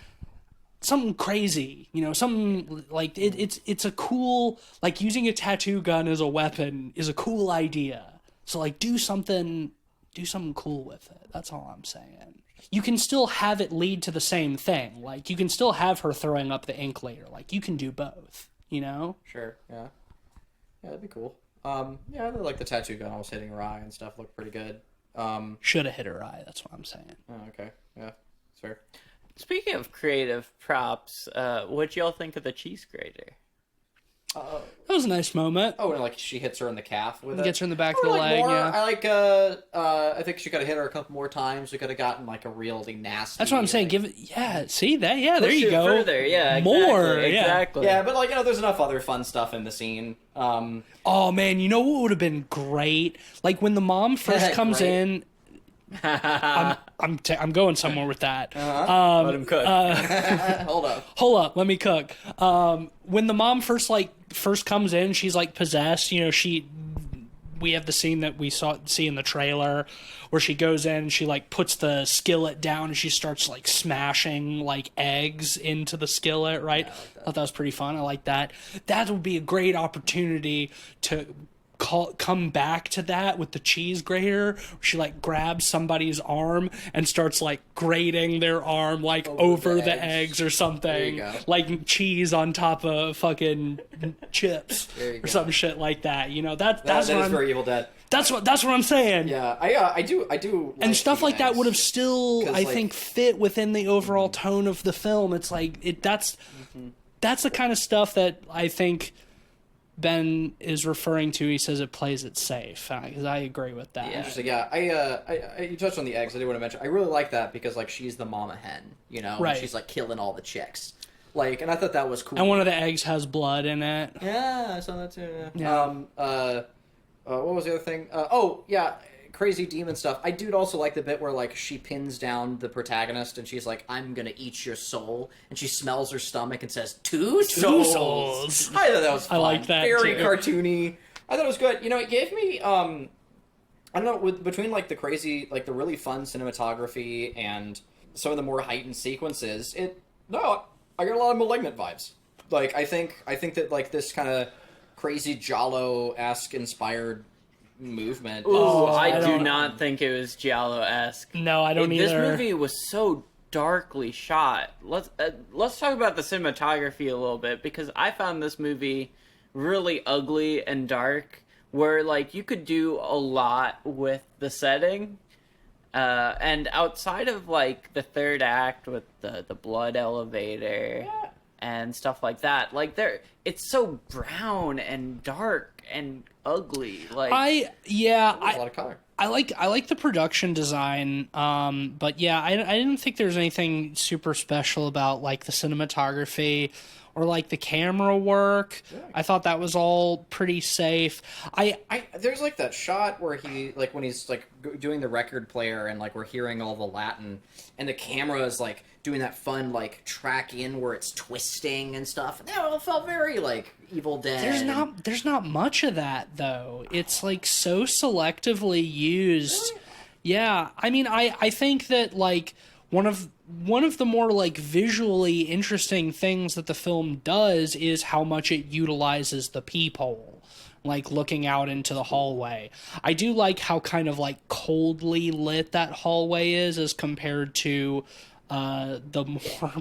crazy, you know, something like it's a cool, like using a tattoo gun as a weapon is a cool idea. So like do something cool with it. That's all I'm saying. You can still have it lead to the same thing. Like you can still have her throwing up the ink later. Like you can do both, you know? Sure. Yeah. Yeah, that'd be cool. Yeah, I really like the tattoo gun almost hitting her eye and stuff. Looked pretty good. Should have hit her eye. That's what I'm saying. Oh, okay. Yeah, that's fair. Speaking of creative props, what'd y'all think of the cheese grater? That was a nice moment. Oh, and like she hits her in the calf with it. Gets her in the back I of the would like leg. more. Yeah. I like. I think she could have hit her a couple more times. We could have gotten like a really nasty. That's what I'm saying. like- Give it. Yeah. See that? Yeah. There Push you it go. Further, yeah. More. Exactly, Yeah. exactly. Yeah, but like there's enough other fun stuff in the scene. Oh man, you know what would have been great? Like when the mom first comes Great. in. I'm going somewhere with that. Let him cook. Hold up. Hold up, let me cook. When the mom first comes in, she's like possessed. You know, we have the scene that we see in the trailer where she goes in and she like puts the skillet down and she starts like smashing like eggs into the skillet, right? Yeah, I like that. I thought that was pretty fun. I like that. That would be a great opportunity to come back to that with the cheese grater. She like grabs somebody's arm and starts like grating their arm like over the eggs or something, go. like cheese on top of fucking chips There you or go. some shit like that. You know, that's That what is I'm, very Evil Dead. that's what I'm saying. Yeah, I do. And stuff like that would have still, 'Cause, I like- think, fit within the overall tone of the film. It's like that's the kind of stuff that I think Ben is referring to. He says it plays it safe, because I agree with that. Yeah. Interesting. Yeah, I you touched on the eggs. I do want to mention. I really like that because like she's the mama hen, you know, Right. and she's like killing all the chicks. Like, and I thought that was cool. And one of the eggs has blood in it. Yeah, I saw that too. Yeah. What was the other thing? Oh, yeah, crazy demon stuff. I do also like the bit where like she pins down the protagonist and she's like, "I'm gonna eat your soul," and she smells her stomach and says, "Two souls." I thought that was fun. I like that, Very too. cartoony. I thought it was good. You know, it gave me I don't know, between like the crazy, like the really fun cinematography and some of the more heightened sequences, I got a lot of Malignant vibes. Like I think that like this kind of crazy Giallo-esque inspired movement. Ooh, I I do don't- not think it was Giallo-esque. No, I don't This either. movie was so darkly shot. Let's talk about the cinematography a little bit, because I found this movie really ugly and dark, where like you could do a lot with the setting. And outside of like the third act with the blood elevator and stuff like that, like it's so brown and dark and ugly. Like There's a lot of color. I like the production design, but yeah, I didn't think there was anything super special about like the cinematography or like the camera work. Yeah. I thought that was all pretty safe. There's like that shot where he like when he's like doing the record player and like we're hearing all the Latin and the camera is like doing that fun like track in where it's twisting and stuff. And that all felt very like Evil Dead. There's not much of that though. It's like so selectively used. Really? Yeah, I mean, I think that like one of the more like visually interesting things that the film does is how much it utilizes the peephole, like looking out into the hallway. I do like how kind of like coldly lit that hallway is as compared to the more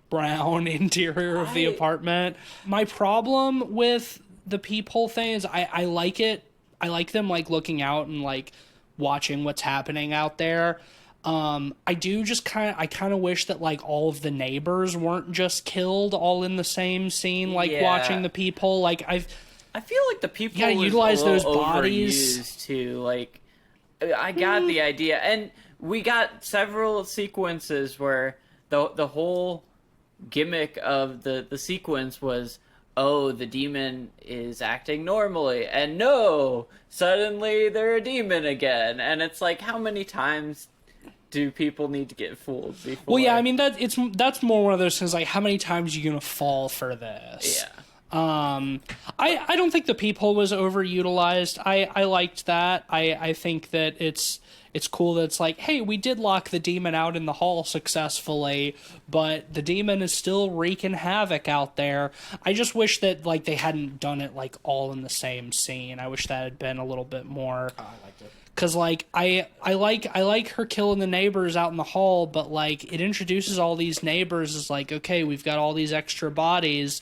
brown interior of the apartment. My problem with the peephole thing is I like it. I like them like looking out and like watching what's happening out there. I do just kind of wish that like all of the neighbors weren't just killed all in the same scene, like Yeah. watching the peephole. Like I feel like the people You gotta was utilize a little those bodies. overused too. Like, I got the idea, and we got several sequences where the whole gimmick of the sequence was, oh, the demon is acting normally, and no, suddenly they're a demon again. And it's like, how many times do people need to get fooled before? Well, yeah, I mean that's more one of those things like how many times are you gonna fall for this? Yeah. I don't think the peephole was overutilized. I liked that. I think that it's cool that it's like, hey, we did lock the demon out in the hall successfully, but the demon is still wreaking havoc out there. I just wish that like they hadn't done it like all in the same scene. I wish that had been a little bit more. Oh, I liked it. Cause like I like her killing the neighbors out in the hall, but like it introduces all these neighbors as like, okay, we've got all these extra bodies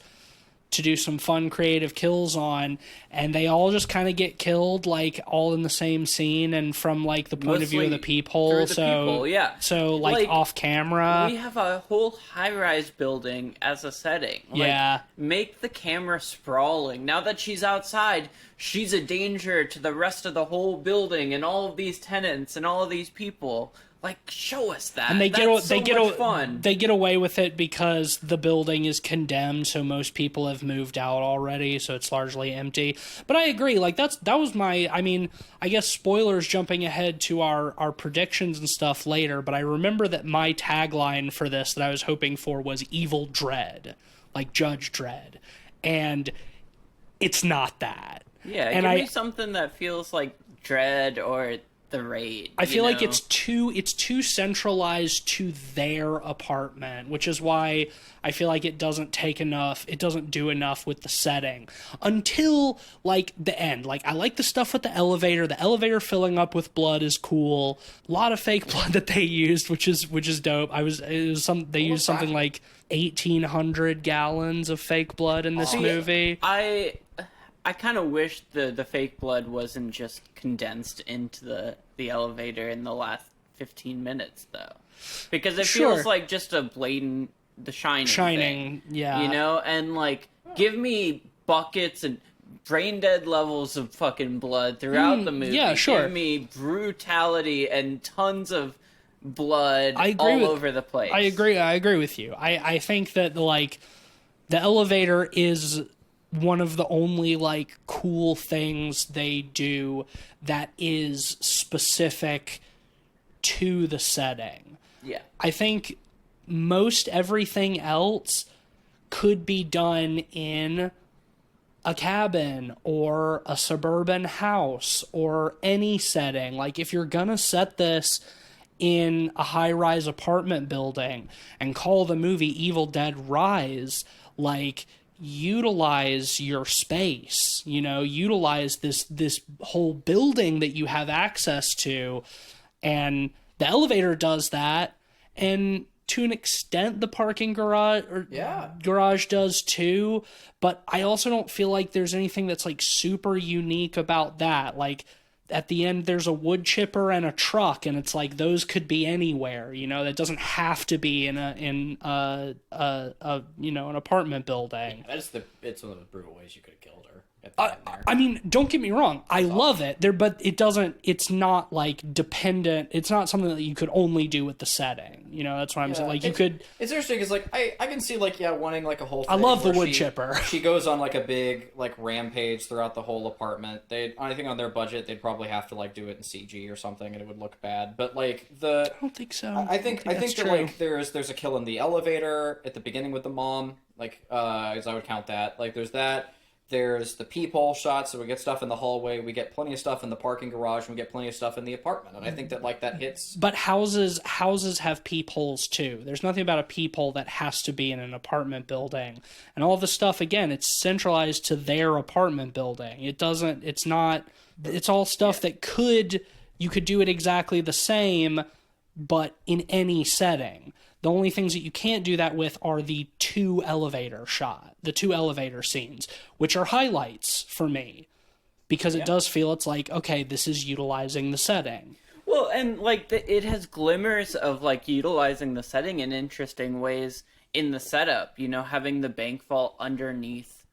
to do some fun creative kills on, and they all just kind of get killed like all in the same scene and from like the point of view of the peephole. People, yeah. So like off camera. We have a whole high-rise building as a setting. Like, Yeah. Make the camera sprawling. Now that she's outside, she's a danger to the rest of the whole building and all of these tenants and all of these people. Like, show us that. And they much fun. They get away with it because the building is condemned, so most people have moved out already, so it's largely empty. But I agree, like that was my, I mean, I guess spoilers jumping ahead to our predictions and stuff later, but I remember that my tagline for this that I was hoping for was Evil Dread, like Judge Dredd. And it's not that. Yeah, and give me something that feels like Dread or The Raid. I feel like it's too centralized to their apartment, which is why I feel like it doesn't do enough with the setting until like the end. Like I like the stuff with the elevator filling up with blood is cool. A lot of fake blood that they used, which is dope. They used something like 1,800 gallons of fake blood in this movie. I kind of wish the fake blood wasn't just condensed into the elevator in the last 15 minutes, though. Because it feels like just a blatant The Shining thing, yeah. You know? And, like, give me buckets and brain dead levels of fucking blood throughout the movie. Yeah, sure. Give me brutality and tons of blood over the place. I agree with you. I think that, like, the elevator is one of the only like cool things they do that is specific to the setting. Yeah. I think most everything else could be done in a cabin or a suburban house or any setting. Like if you're gonna set this in a high-rise apartment building and call the movie Evil Dead Rise, like utilize your space, utilize this whole building that you have access to, and the elevator does that, and to an extent the parking garage does too, but I also don't feel like there's anything that's like super unique about that. Like at the end there's a wood chipper and a truck, and it's like those could be anywhere, that doesn't have to be in an apartment building. Yeah, it's one of the brutal ways you could have killed her at the end there. I mean, don't get me wrong, I love it there, but it's not like dependent. It's not something that you could only do with the setting. That's what I'm saying. Like you could. It's interesting because like I can see like wanting like a whole thing. I love the wood chipper. She goes on like a big like rampage throughout the whole apartment. I think on their budget they'd probably have to like do it in CG or something, and it would look bad. But like I don't think so. I think that like there's a kill in the elevator at the beginning with the mom. Like as I would count that. Like there's that. There's the peephole shots, so we get stuff in the hallway, we get plenty of stuff in the parking garage, and we get plenty of stuff in the apartment. And I think that like that hits. But houses have peepholes too. There's nothing about a peephole that has to be in an apartment building. And all the stuff, again, it's centralized to their apartment building. It's all stuff that you could do it exactly the same, but in any setting. The only things that you can't do that with are the two elevator scenes, which are highlights for me, because it does feel it's like, okay, this is utilizing the setting. Well, and like it has glimmers of like utilizing the setting in interesting ways in the setup, having the bank vault underneath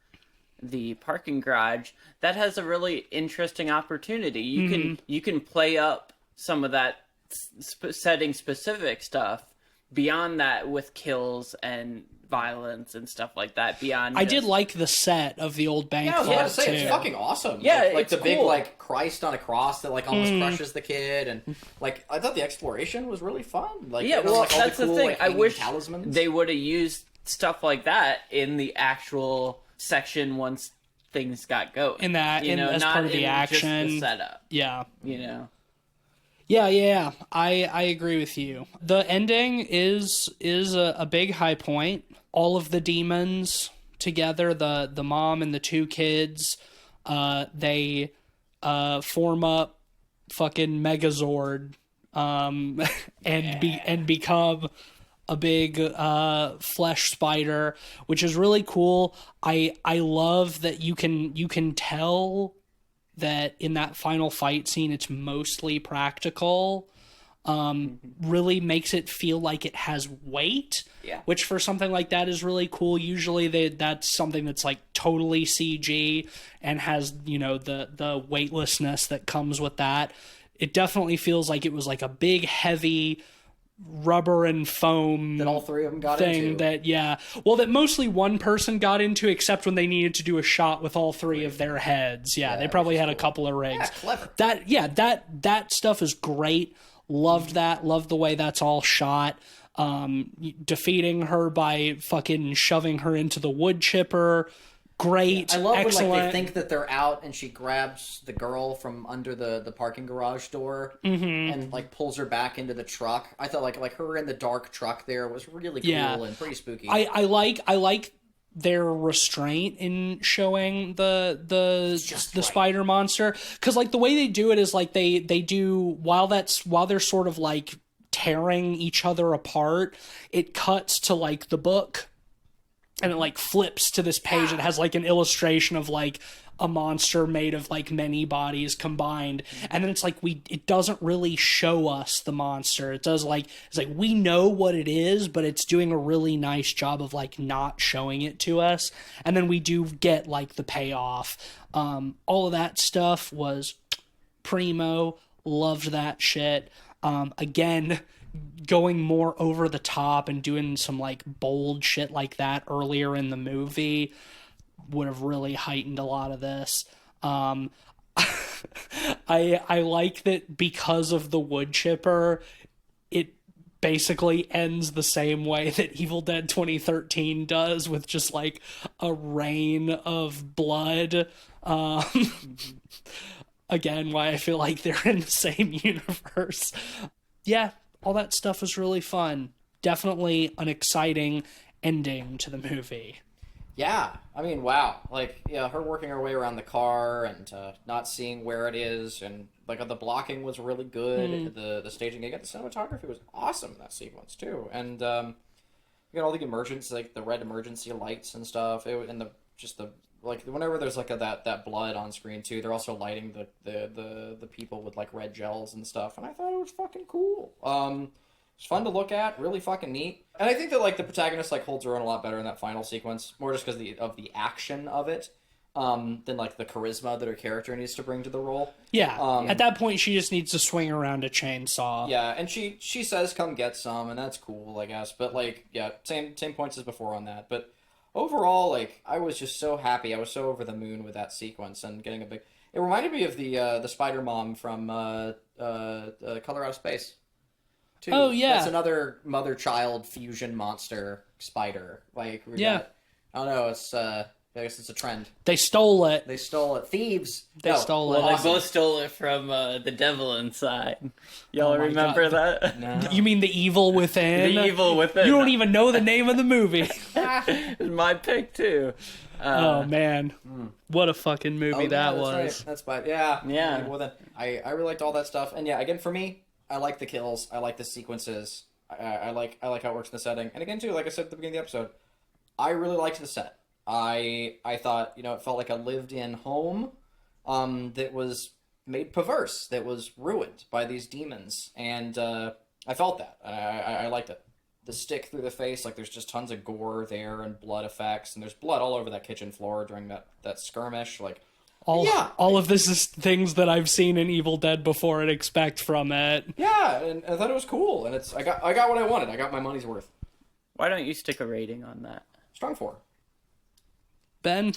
the parking garage. That has a really interesting opportunity. You can play up some of that setting specific stuff beyond that with kills and violence and stuff like that beyond I did just- like the set of the old bank Yeah, I was about vault to say, too. it's fucking awesome. Yeah, like it's the big cool. like Christ on a cross that like almost crushes the kid, and like I thought the exploration was really fun. Like, Yeah, you know, well, like, all that's the cool, the thing. Like, I hanging wish talismans. they would have used stuff like that in the actual section once things got going. In that- you in- know, as not part of the in just action. the setup. Yeah. You know, Yeah. I agree with you. The ending is a big high point. All of the demons together, the mom and the two kids, they form up fucking Megazord, and become a big flesh spider, which is really cool. I love that you can tell that in that final fight scene it's mostly practical. Really makes it feel like it has weight. Yeah. Which for something like that is really cool. Usually that's something that's like totally CG and has, you know, the weightlessness that comes with that. It definitely feels like it was like a big heavy rubber and foam that all three of them got thing into. that mostly one person got into, except when they needed to do a shot with all three of their heads. They probably had a couple of rigs. Yeah, clever. That stuff is great. Loved that. Loved the way that's all shot. Defeating her by fucking shoving her into the wood chipper. Great. I love excellent. when like they think that they're out and she grabs the girl from under the parking garage door and like pulls her back into the truck. I thought like her in the dark truck there was really cool and pretty spooky. I like their restraint in showing the spider monster, because like the way they do it is like they do while they're sort of like tearing each other apart, it cuts to like the book and it like flips to this page that has like an illustration of like a monster made of like many bodies combined, and then it's like it doesn't really show us the monster. It does like it's like we know what it is, but it's doing a really nice job of like not showing it to us, and then we do get like the payoff. All of that stuff was primo. Loved that shit. Again, going more over the top and doing some like bold shit like that earlier in the movie would have really heightened a lot of this. I like that because of the wood chipper, it basically ends the same way that Evil Dead 2013 does, with just like a rain of blood. Again, why I feel like they're in the same universe. Yeah, all that stuff was really fun. Definitely an exciting ending to the movie. Yeah, I mean, wow. Like, yeah, her working her way around the car and not seeing where it is, and like the blocking was really good. The staging, again, the cinematography was awesome in that sequence too, and you got all the emergency, like the red emergency lights and stuff. And the like whenever there's like that blood on screen too, they're also lighting the people with like red gels and stuff, and I thought it was fucking cool. It's fun to look at, really fucking neat. And I think that like the protagonist like holds her own a lot better in that final sequence, more just because of the action of it, than like the charisma that her character needs to bring to the role. Yeah, at that point she just needs to swing around a chainsaw. Yeah, and she says come get some, and that's cool, I guess. But like, yeah, same points as before on that. But overall, like, I was just so happy. I was so over the moon with that sequence and getting a big. It reminded me of the Spider Mom from Color Out of Space. Too. Oh yeah, that's another mother-child fusion monster spider. Like, I don't know. It's I guess it's a trend. They stole it. They stole it. Thieves. They stole it. Well, they both stole it from the Devil Inside. Y'all my remember God. that? No. You mean The Evil Within? The Evil Within. You don't even know the name of the movie. It's my pick too. Oh man, what a fucking movie that that's was. Right. That's fine. Yeah. Yeah. Well then, I really liked all that stuff, and yeah, again for me, I like the kills. I like the sequences. I like how it works in the setting. And again too, like I said at the beginning of the episode, I really liked the set. I thought, you know, it felt like a lived-in home that was made perverse, that was ruined by these demons, and I felt that. I liked it. The stick through the face, like there's just tons of gore there and blood effects, and there's blood all over that kitchen floor during that skirmish. Like, all of this is things that I've seen in Evil Dead before and expect from it. yeah, and I thought it was cool, and I got what I wanted. I got my money's worth. Why don't you stick a rating on that? Strong 4. Ben?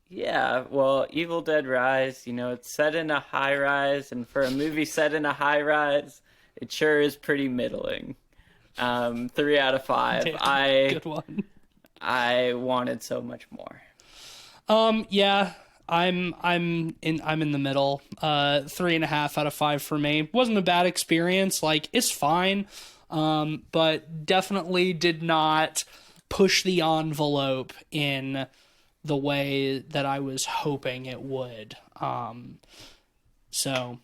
Yeah, well, Evil Dead Rise, it's set in a high rise, and for a movie set in a high rise, it sure is pretty middling. 3 out of 5. Damn, good one. I wanted so much more. Yeah, I'm in the middle. 3.5 out of 5 for me. Wasn't a bad experience. Like, it's fine. But definitely did not push the envelope in the way that I was hoping it would. So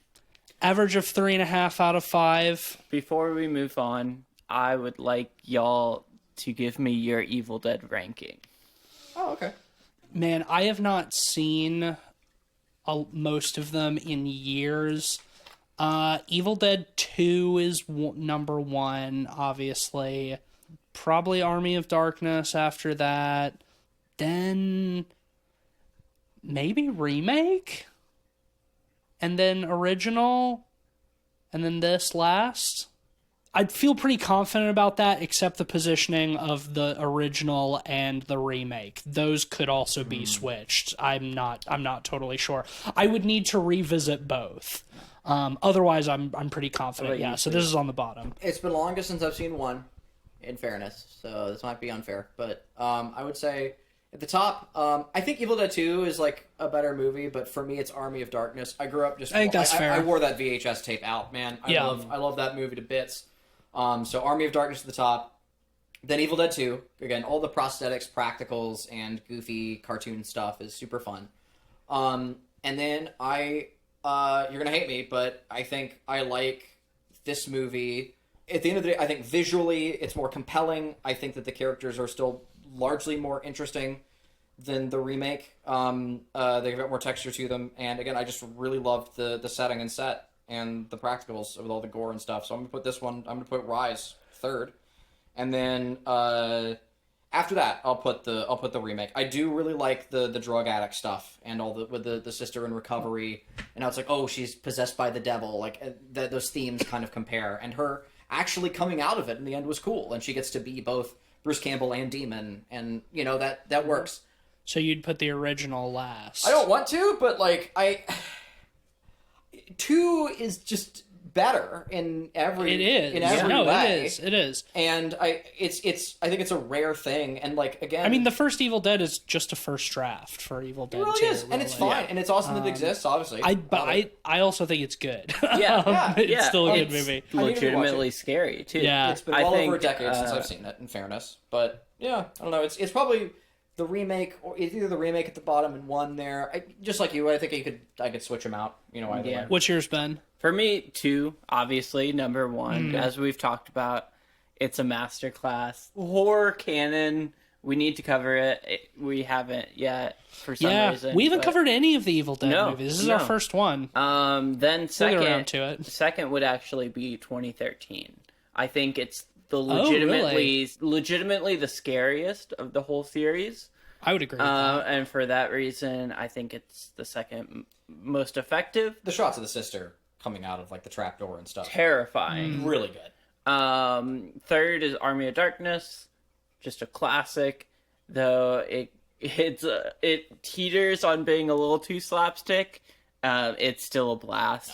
average of 3.5 out of 5. Before we move on, I would like y'all to give me your Evil Dead ranking. Oh, okay. Man, I have not seen most of them in years. Evil Dead 2 is number 1, obviously. Probably Army of Darkness after that. Then maybe remake? And then original? And then this last? I'd feel pretty confident about that, except the positioning of the original and the remake. Those could also be switched. I'm not totally sure. I would need to revisit both. Otherwise, I'm pretty confident. Yeah. So this is on the bottom. It's been longest since I've seen one, in fairness. So this might be unfair, but I would say at the top, I think Evil Dead 2 is like a better movie, but for me, it's Army of Darkness. I grew up just. I think that's fair. I wore that VHS tape out, man. I love that movie to bits. So Army of Darkness at the top, then Evil Dead 2. Again, all the prosthetics, practicals, and goofy cartoon stuff is super fun. And then you're gonna hate me, but I think I like this movie. At the end of the day, I think visually it's more compelling. I think that the characters are still largely more interesting than the remake. They got more texture to them, and again, I just really loved the setting and set and the practicals with all the gore and stuff. So I'm gonna put Rise third, and then after that I'll put the remake. I do really like the drug addict stuff and all with the sister in recovery, and how it's like, oh, she's possessed by the devil. Like those themes kind of compare, and her actually coming out of it in the end was cool, and she gets to be both Bruce Campbell and Demon, and that works. So you'd put the original last. I don't want to, but like 2 is just better in every It is. in every way. It is. And I think it's a rare thing, and like again, I mean, the first Evil Dead is just a first draft for Evil Dead. it really 2, is, and it's fine, and it's awesome that it exists. Obviously, I also think it's good. Yeah, It's still a good It's- movie. I need to Legitimately rewatch it. scary too. Yeah. It's been I well think, over a decade since I've seen it. In fairness, but yeah, I don't know. It's probably the remake, or it's either the remake at the bottom and 1 there. Just like you, I think I could switch them out. Either Yeah. way. What's yours, Ben? For me, 2, obviously, number 1. As we've talked about, it's a masterclass. Horror canon. We need to cover it. We haven't yet for some reason. We haven't covered any of the Evil Dead No, movies. This is no. our first one. Then We'll get second, around to it. second would actually be 2013. I think it's the really? legitimately the scariest of the whole series. I would agree with that. And for that reason, I think it's the second most effective. The shots of the sister coming out of like the trapdoor and stuff, Terrifying. really good. Third is Army of Darkness, just a classic, though it teeters on being a little too slapstick. It's still a blast.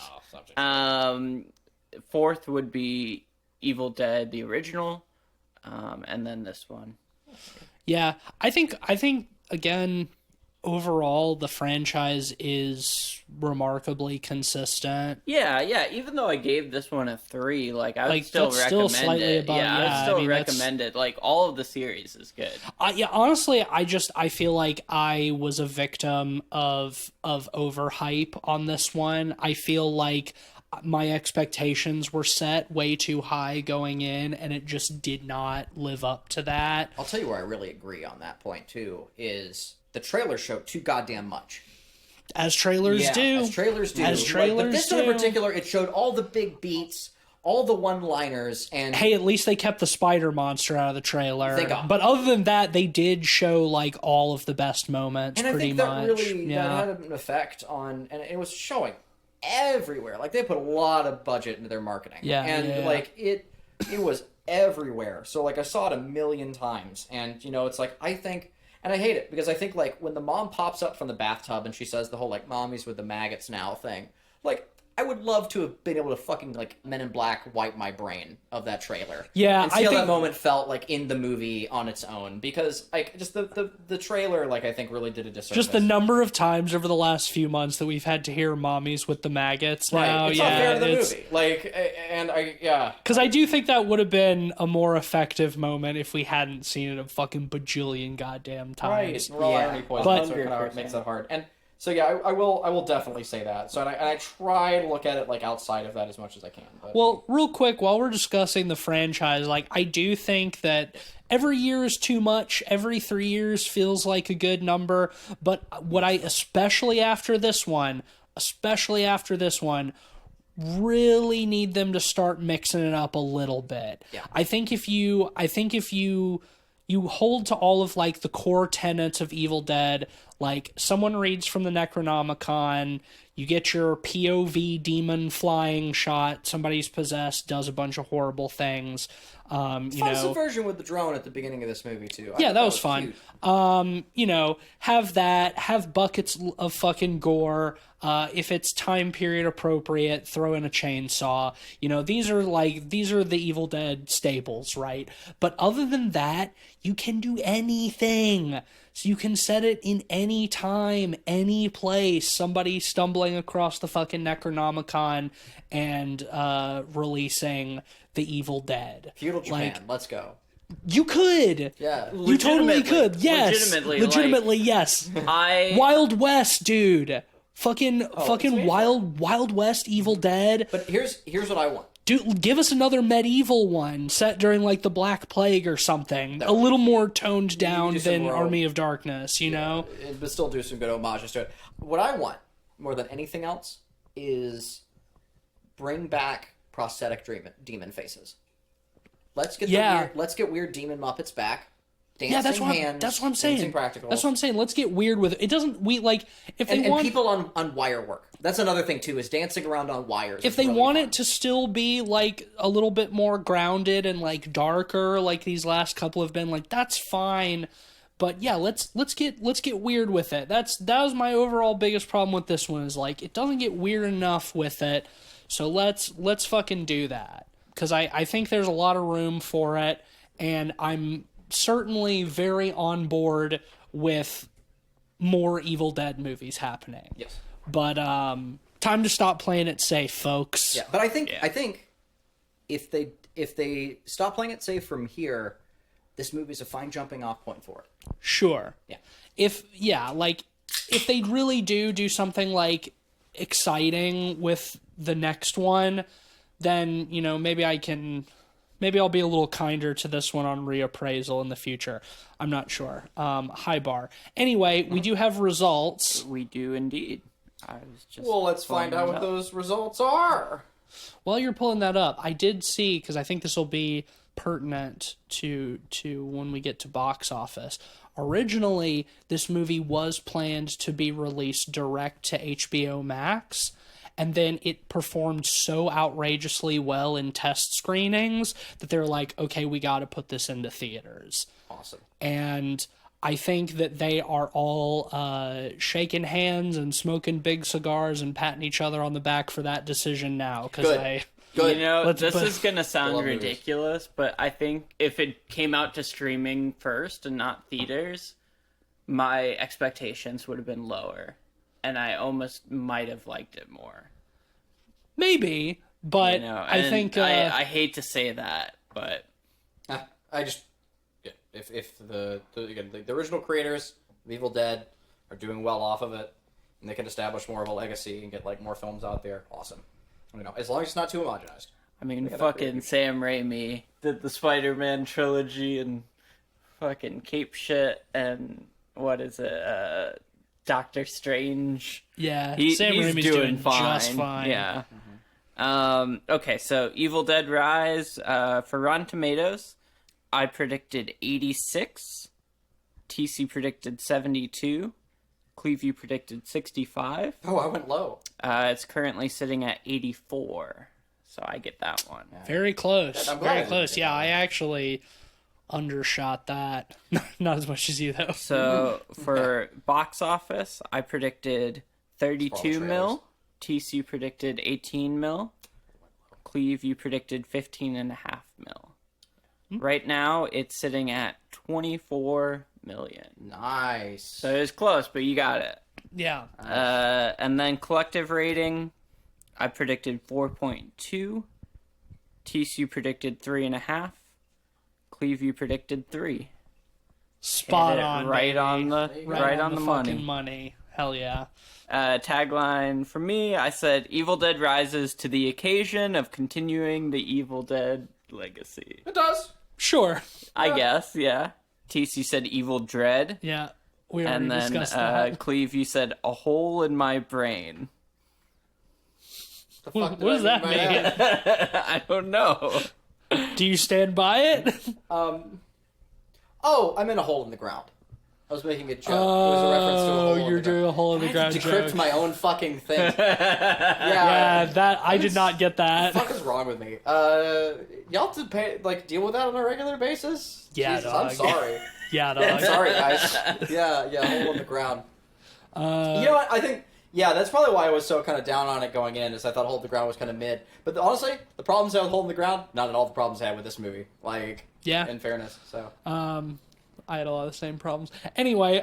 Fourth would be Evil Dead, the original, and then this one. Yeah, I think again, overall the franchise is remarkably consistent. Yeah. Even though I gave this one a 3, like I would Like, still that's recommend still slightly it. above- I yeah, would I still mean, that's- recommend it. Like all of the series is good. Honestly, I feel like I was a victim of overhype on this one. I feel like my expectations were set way too high going in, and it just did not live up to that. I'll tell you where I really agree on that point too. Is the trailer showed too goddamn much. As trailers do. As trailers do. As trailers but this do. one in particular, it showed all the big beats, all the one-liners, and Hey, at least they kept the spider monster out of the trailer. Thank God. But other than that, they did show like all of the best moments. and I pretty think that much. really Yeah. that had an effect on, and it was showing everywhere. Like they put a lot of budget into their marketing. Yeah, and yeah. like it was everywhere. So like I saw it a million times, and it's like I think, and I hate it because I think like when the mom pops up from the bathtub and she says the whole like "mommy's with the maggots now" thing, like I would love to have been able to fucking like Men in Black wipe my brain of that trailer. Yeah, and see I how think that moment felt like in the movie on its own, because like just the trailer like I think really did a disservice. just the number of times over the last few months that we've had to hear "mommies with the maggots" now. Right, it's not fair to the movie. Like, and because I do think that would have been a more effective moment if we hadn't seen it a fucking bajillion goddamn times. Right, we're all Yeah, irony poison, but- so it kind of makes that hard. And so yeah, I will definitely say that. So and I try to look at it like outside of that as much as I can. But. Well, real quick, while we're discussing the franchise, like I do think that every year is too much. Every 3 years feels like a good number. But what I especially after this one, really need them to start mixing it up a little bit. Yeah. I think if you hold to all of like the core tenets of Evil Dead, like someone reads from the Necronomicon, you get your POV demon flying shot, somebody's possessed, does a bunch of horrible things. Fun subversion with the drone at the beginning of this movie too. Yeah, that was fun. Have buckets of fucking gore. If it's time period appropriate, throw in a chainsaw. These are the Evil Dead staples, right? But other than that, you can do anything. So you can set it in any time, any place. Somebody stumbling across the fucking Necronomicon and releasing the Evil Dead. Feudal Japan, let's go. You could. Yeah. You totally could. Yes. Legitimately, yes. Wild West, dude. Fucking Wild West Evil Dead. But here's what I want. Dude, give us another medieval one set during like the Black Plague or something. A little more toned down than Army of Darkness, you know? But still do some good homages to it. What I want, more than anything else, is bring back prosthetic demon faces. Let's get weird demon Muppets back. Dancing hands. That's what I'm saying. Dancing practicals. That's what I'm saying. Let's get weird with it. It doesn't. And people on wire work. That's another thing too. Is dancing around on wires. If they want it to still be like a little bit more grounded and like darker, like these last couple have been, like that's fine. But yeah, let's get weird with it. That was my overall biggest problem with this one, is like it doesn't get weird enough with it. So let's fucking do that, because I think there's a lot of room for it, and I'm certainly very on board with more Evil Dead movies happening. Yes. But time to stop playing it safe, folks. Yeah, but I think if they stop playing it safe from here, this movie's a fine jumping off point for it. Sure. Yeah. If they really do something like exciting with the next one, then maybe I'll be a little kinder to this one on reappraisal in the future. I'm not sure. High bar. Anyway, we do have results. We do indeed. I was just let's find out what those results are. While you're pulling that up, I did see, because I think this will be pertinent to when we get to box office. Originally, this movie was planned to be released direct to HBO Max, and then it performed so outrageously well in test screenings that they're like, okay, we got to put this into theaters. Awesome. And I think that they are all shaking hands and smoking big cigars and patting each other on the back for that decision now. Good. This is going to sound ridiculous, but I think if it came out to streaming first and not theaters, my expectations would have been lower. And I almost might have liked it more. Maybe, but I think... I hate to say that, but... If the original creators of Evil Dead are doing well off of it, and they can establish more of a legacy and get like more films out there, awesome. As long as it's not too homogenized. I mean, fucking Sam Raimi did the Spider-Man trilogy and fucking Cape shit and what is it, Doctor Strange. Yeah, he's doing fine. Just fine. Yeah. Mm-hmm. Okay, so Evil Dead Rise, for Rotten Tomatoes, I predicted 86, TC predicted 72, Cleview predicted 65. Oh, I went low. It's currently sitting at 84. So I get that one. Very close. I'm glad I Very didn't close. get Yeah, that. I actually undershot that. Not as much as you, though. So for box office, I predicted 32 mil. TC predicted 18 mil. Cleve, you predicted 15.5 mil. Right now, it's sitting at 24 million. Nice. So it's close, but you got it. Yeah. And then collective rating, I predicted 4.2. TC predicted 3.5. Cleve, you predicted 3. Spot Hit it on. right baby. on the right on the fucking money. money. Hell yeah. Tagline for me, I said Evil Dead rises to the occasion of continuing the Evil Dead legacy. It does. Sure. I guess, yeah. TC said Evil Dread. Yeah. We already And then discussed that. Cleve, you said a hole in my brain. The fuck What does that mean? I don't know. Do you stand by it? Oh, I'm in a hole in the ground. I was making a joke. It was a reference to a hole in you're the ground. doing a hole in the ground Decrypt joke. my own fucking thing. Yeah, that I did not get that. What the fuck is wrong with me? Y'all have to deal with that on a regular basis? Yeah, Jesus, dog. I'm sorry. Yeah, dog. Sorry, guys. Yeah, hole in the ground. You know what? I think, that's probably why I was so kind of down on it going in, is I thought Hole in the Ground was kind of mid. But honestly, the problems I had with Hole in the Ground, not at all the problems I had with this movie. Yeah. In fairness, so. I had a lot of the same problems. Anyway,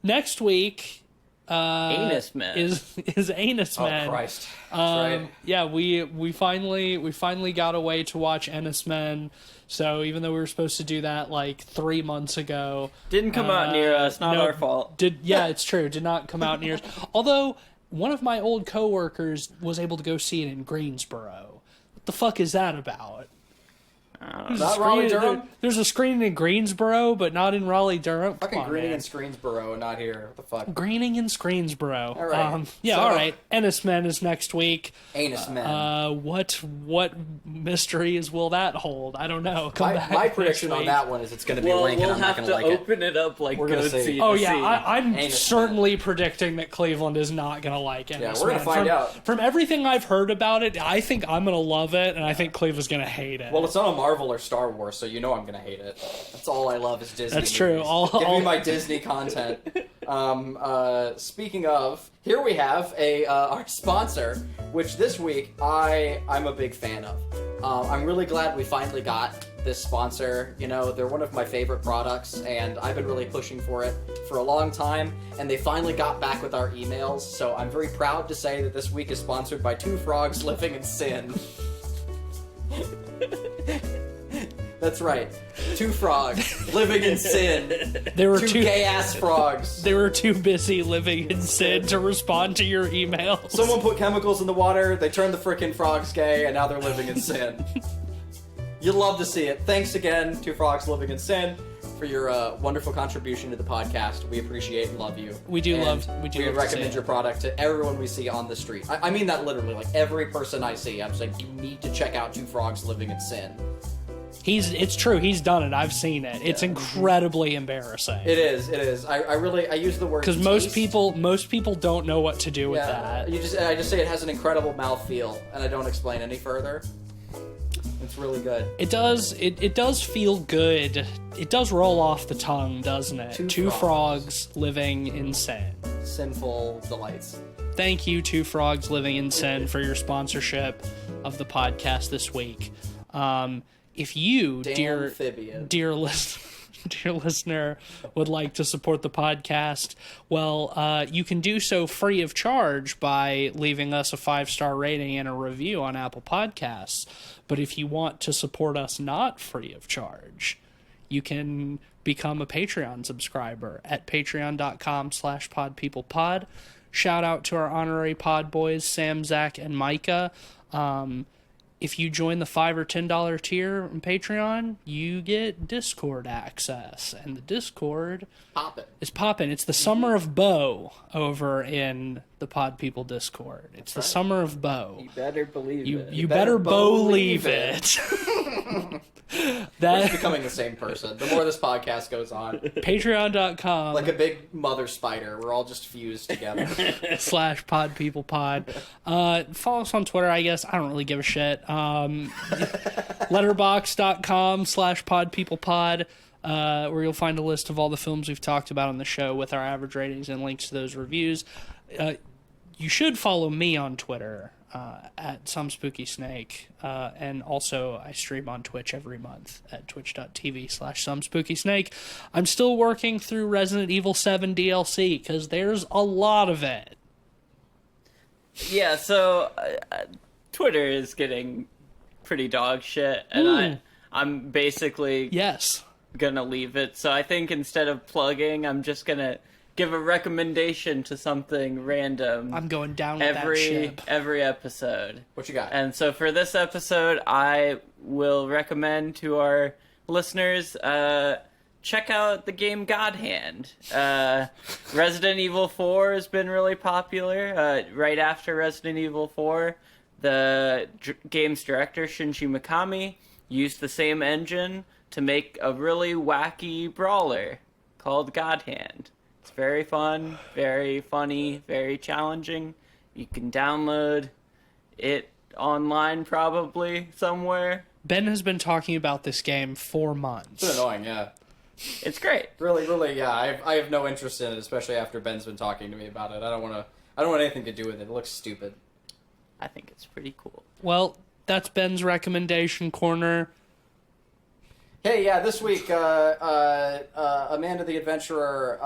next week Anus Men. is Anus Men. Oh, Christ. That's right. Yeah, we finally got a way to watch Anus Men. So even though we were supposed to do that like 3 months ago, Didn't come out near us, not no, our fault. Yeah, it's true. Did not come out near us. Although one of my old coworkers was able to go see it in Greensboro. What the fuck is that about? There's a Not Raleigh, screening- Durham? There's a screening in Greensboro, but not in Raleigh, Durham. Come Fucking on, Greening man. and Screensboro, not here. What the fuck? Greening and Screensboro. All right. Yeah, So- all right. Ennis Men is next week. Anus Men. What mysteries will that hold? I don't know. Come back My next prediction on week. that one is it's going to be Well, Link, and we'll I'm not have going to like it. open it up like We're gonna good see. scene Oh to yeah, scene. I'm Anus certainly predicting that Cleveland is not gonna like it. Yeah, we're gonna find out. From everything I've heard about it, I think I'm gonna love it, and I think Cleveland's gonna hate it. Well, it's not a Marvel or Star Wars, so you know I'm going to hate it. That's all I love is Disney. That's true. movies. Give me my Disney content. Speaking of, here we have our sponsor, which this week I'm a big fan of. I'm really glad we finally got this sponsor. You know, they're one of my favorite products, and I've been really pushing for it for a long time, and they finally got back with our emails, so I'm very proud to say that this week is sponsored by Two Frogs Living in Sin. That's right. Two frogs living in sin. There were two gay-ass frogs. They were too busy living in sin to respond to your emails. Someone put chemicals in the water, they turned the frickin' frogs gay, and now they're living in sin. You'd love to see it. Thanks again, Two Frogs Living in Sin, for your wonderful contribution to the podcast. We appreciate and love you. We do And love to see recommend it. your product to everyone we see on the street. I mean that literally. Like, every person I see, I'm saying, you need to check out Two Frogs Living in Sin. It's true. He's done it. I've seen it. It's incredibly embarrassing. It is. I use the word Because most people don't know what to do with that. I just say it has an incredible mouthfeel, and I don't explain any further. It's really good. It does. It does feel good. It does roll off the tongue, doesn't it? Two frogs living in sin. Sinful delights. Thank you, Two Frogs Living in Sin, for your sponsorship of the podcast this week. If you, dear listener, would like to support the podcast, well, you can do so free of charge by leaving us a 5-star rating and a review on Apple Podcasts. But if you want to support us not free of charge, you can become a Patreon subscriber at patreon.com/podpeoplepod. Shout out to our honorary pod boys, Sam, Zach, and Micah. If you join the $5 or $10 tier on Patreon, you get Discord access, and the Discord Pop it. is popping. It's the summer of Bo over in the Pod People Discord. It's the summer of Bo. You better believe it. You better believe it. We're That just becoming the same person. The more this podcast goes on, Patreon.com like a big mother spider, we're all just fused together. / Pod People Pod. Follow us on Twitter, I guess. I don't really give a shit. Letterbox.com / Pod People Pod. Where you'll find a list of all the films we've talked about on the show with our average ratings and links to those reviews. You should follow me on Twitter at SomeSpookySnake, and also I stream on Twitch every month at twitch.tv / SomeSpookySnake. I'm still working through Resident Evil 7 DLC because there's a lot of it. Yeah, so Twitter is getting pretty dog shit, and I'm basically Yes. gonna leave it. So I think instead of plugging, I'm just gonna give a recommendation to something random. I'm going down with that ship. every episode. What you got? And so for this episode, I will recommend to our listeners check out the game God Hand. Resident Evil 4 has been really popular. Right after Resident Evil 4, the game's director, Shinji Mikami, used the same engine to make a really wacky brawler called God Hand. It's very fun, very funny, very challenging. You can download it online probably somewhere. Ben has been talking about this game for months. It's annoying, yeah. It's great. Really, yeah. I have no interest in it, especially after Ben's been talking to me about it. I don't want anything to do with it. It looks stupid. I think it's pretty cool. Well, that's Ben's recommendation corner. Hey, yeah, this week, Amanda the Adventurer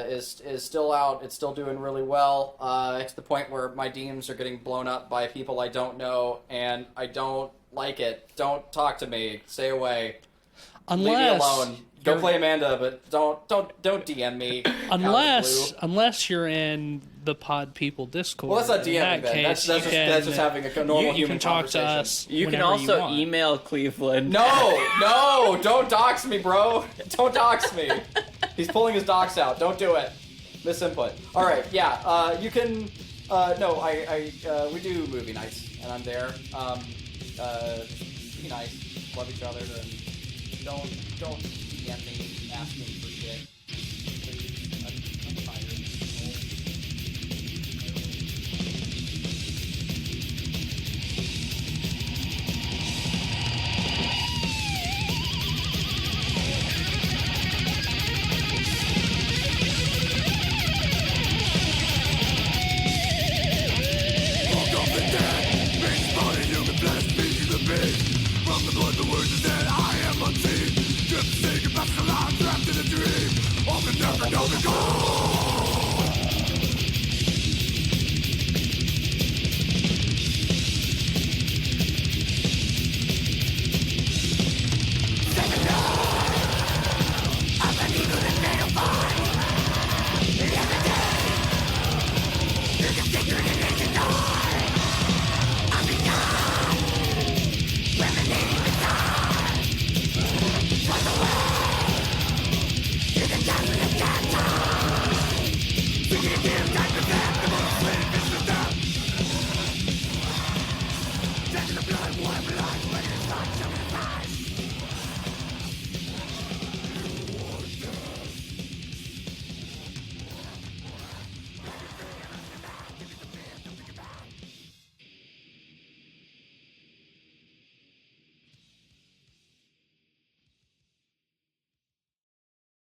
is still out. It's still doing really well. It's the point where my DMs are getting blown up by people I don't know, and I don't like it. Don't talk to me. Stay away. Leave me alone. Go play Amanda, but don't DM me. Unless you're in the Pod People Discord. Well, that's not DMing in that then. case, That's just having a normal you human can talk conversation. to us. You can whenever also you want. email Cleveland. No, don't dox me, bro. Don't dox me. He's pulling his dox out. Don't do it. Misinput. All right, yeah. You can. We do movie nights, and I'm there. Be nice. Love each other, and don't DM me asking for shit. Please. I'm tired. From the blood, the words is that I am unseen. Just think about the life trapped in a dream. Of the never know the goal. Taking the blood, one life when it's not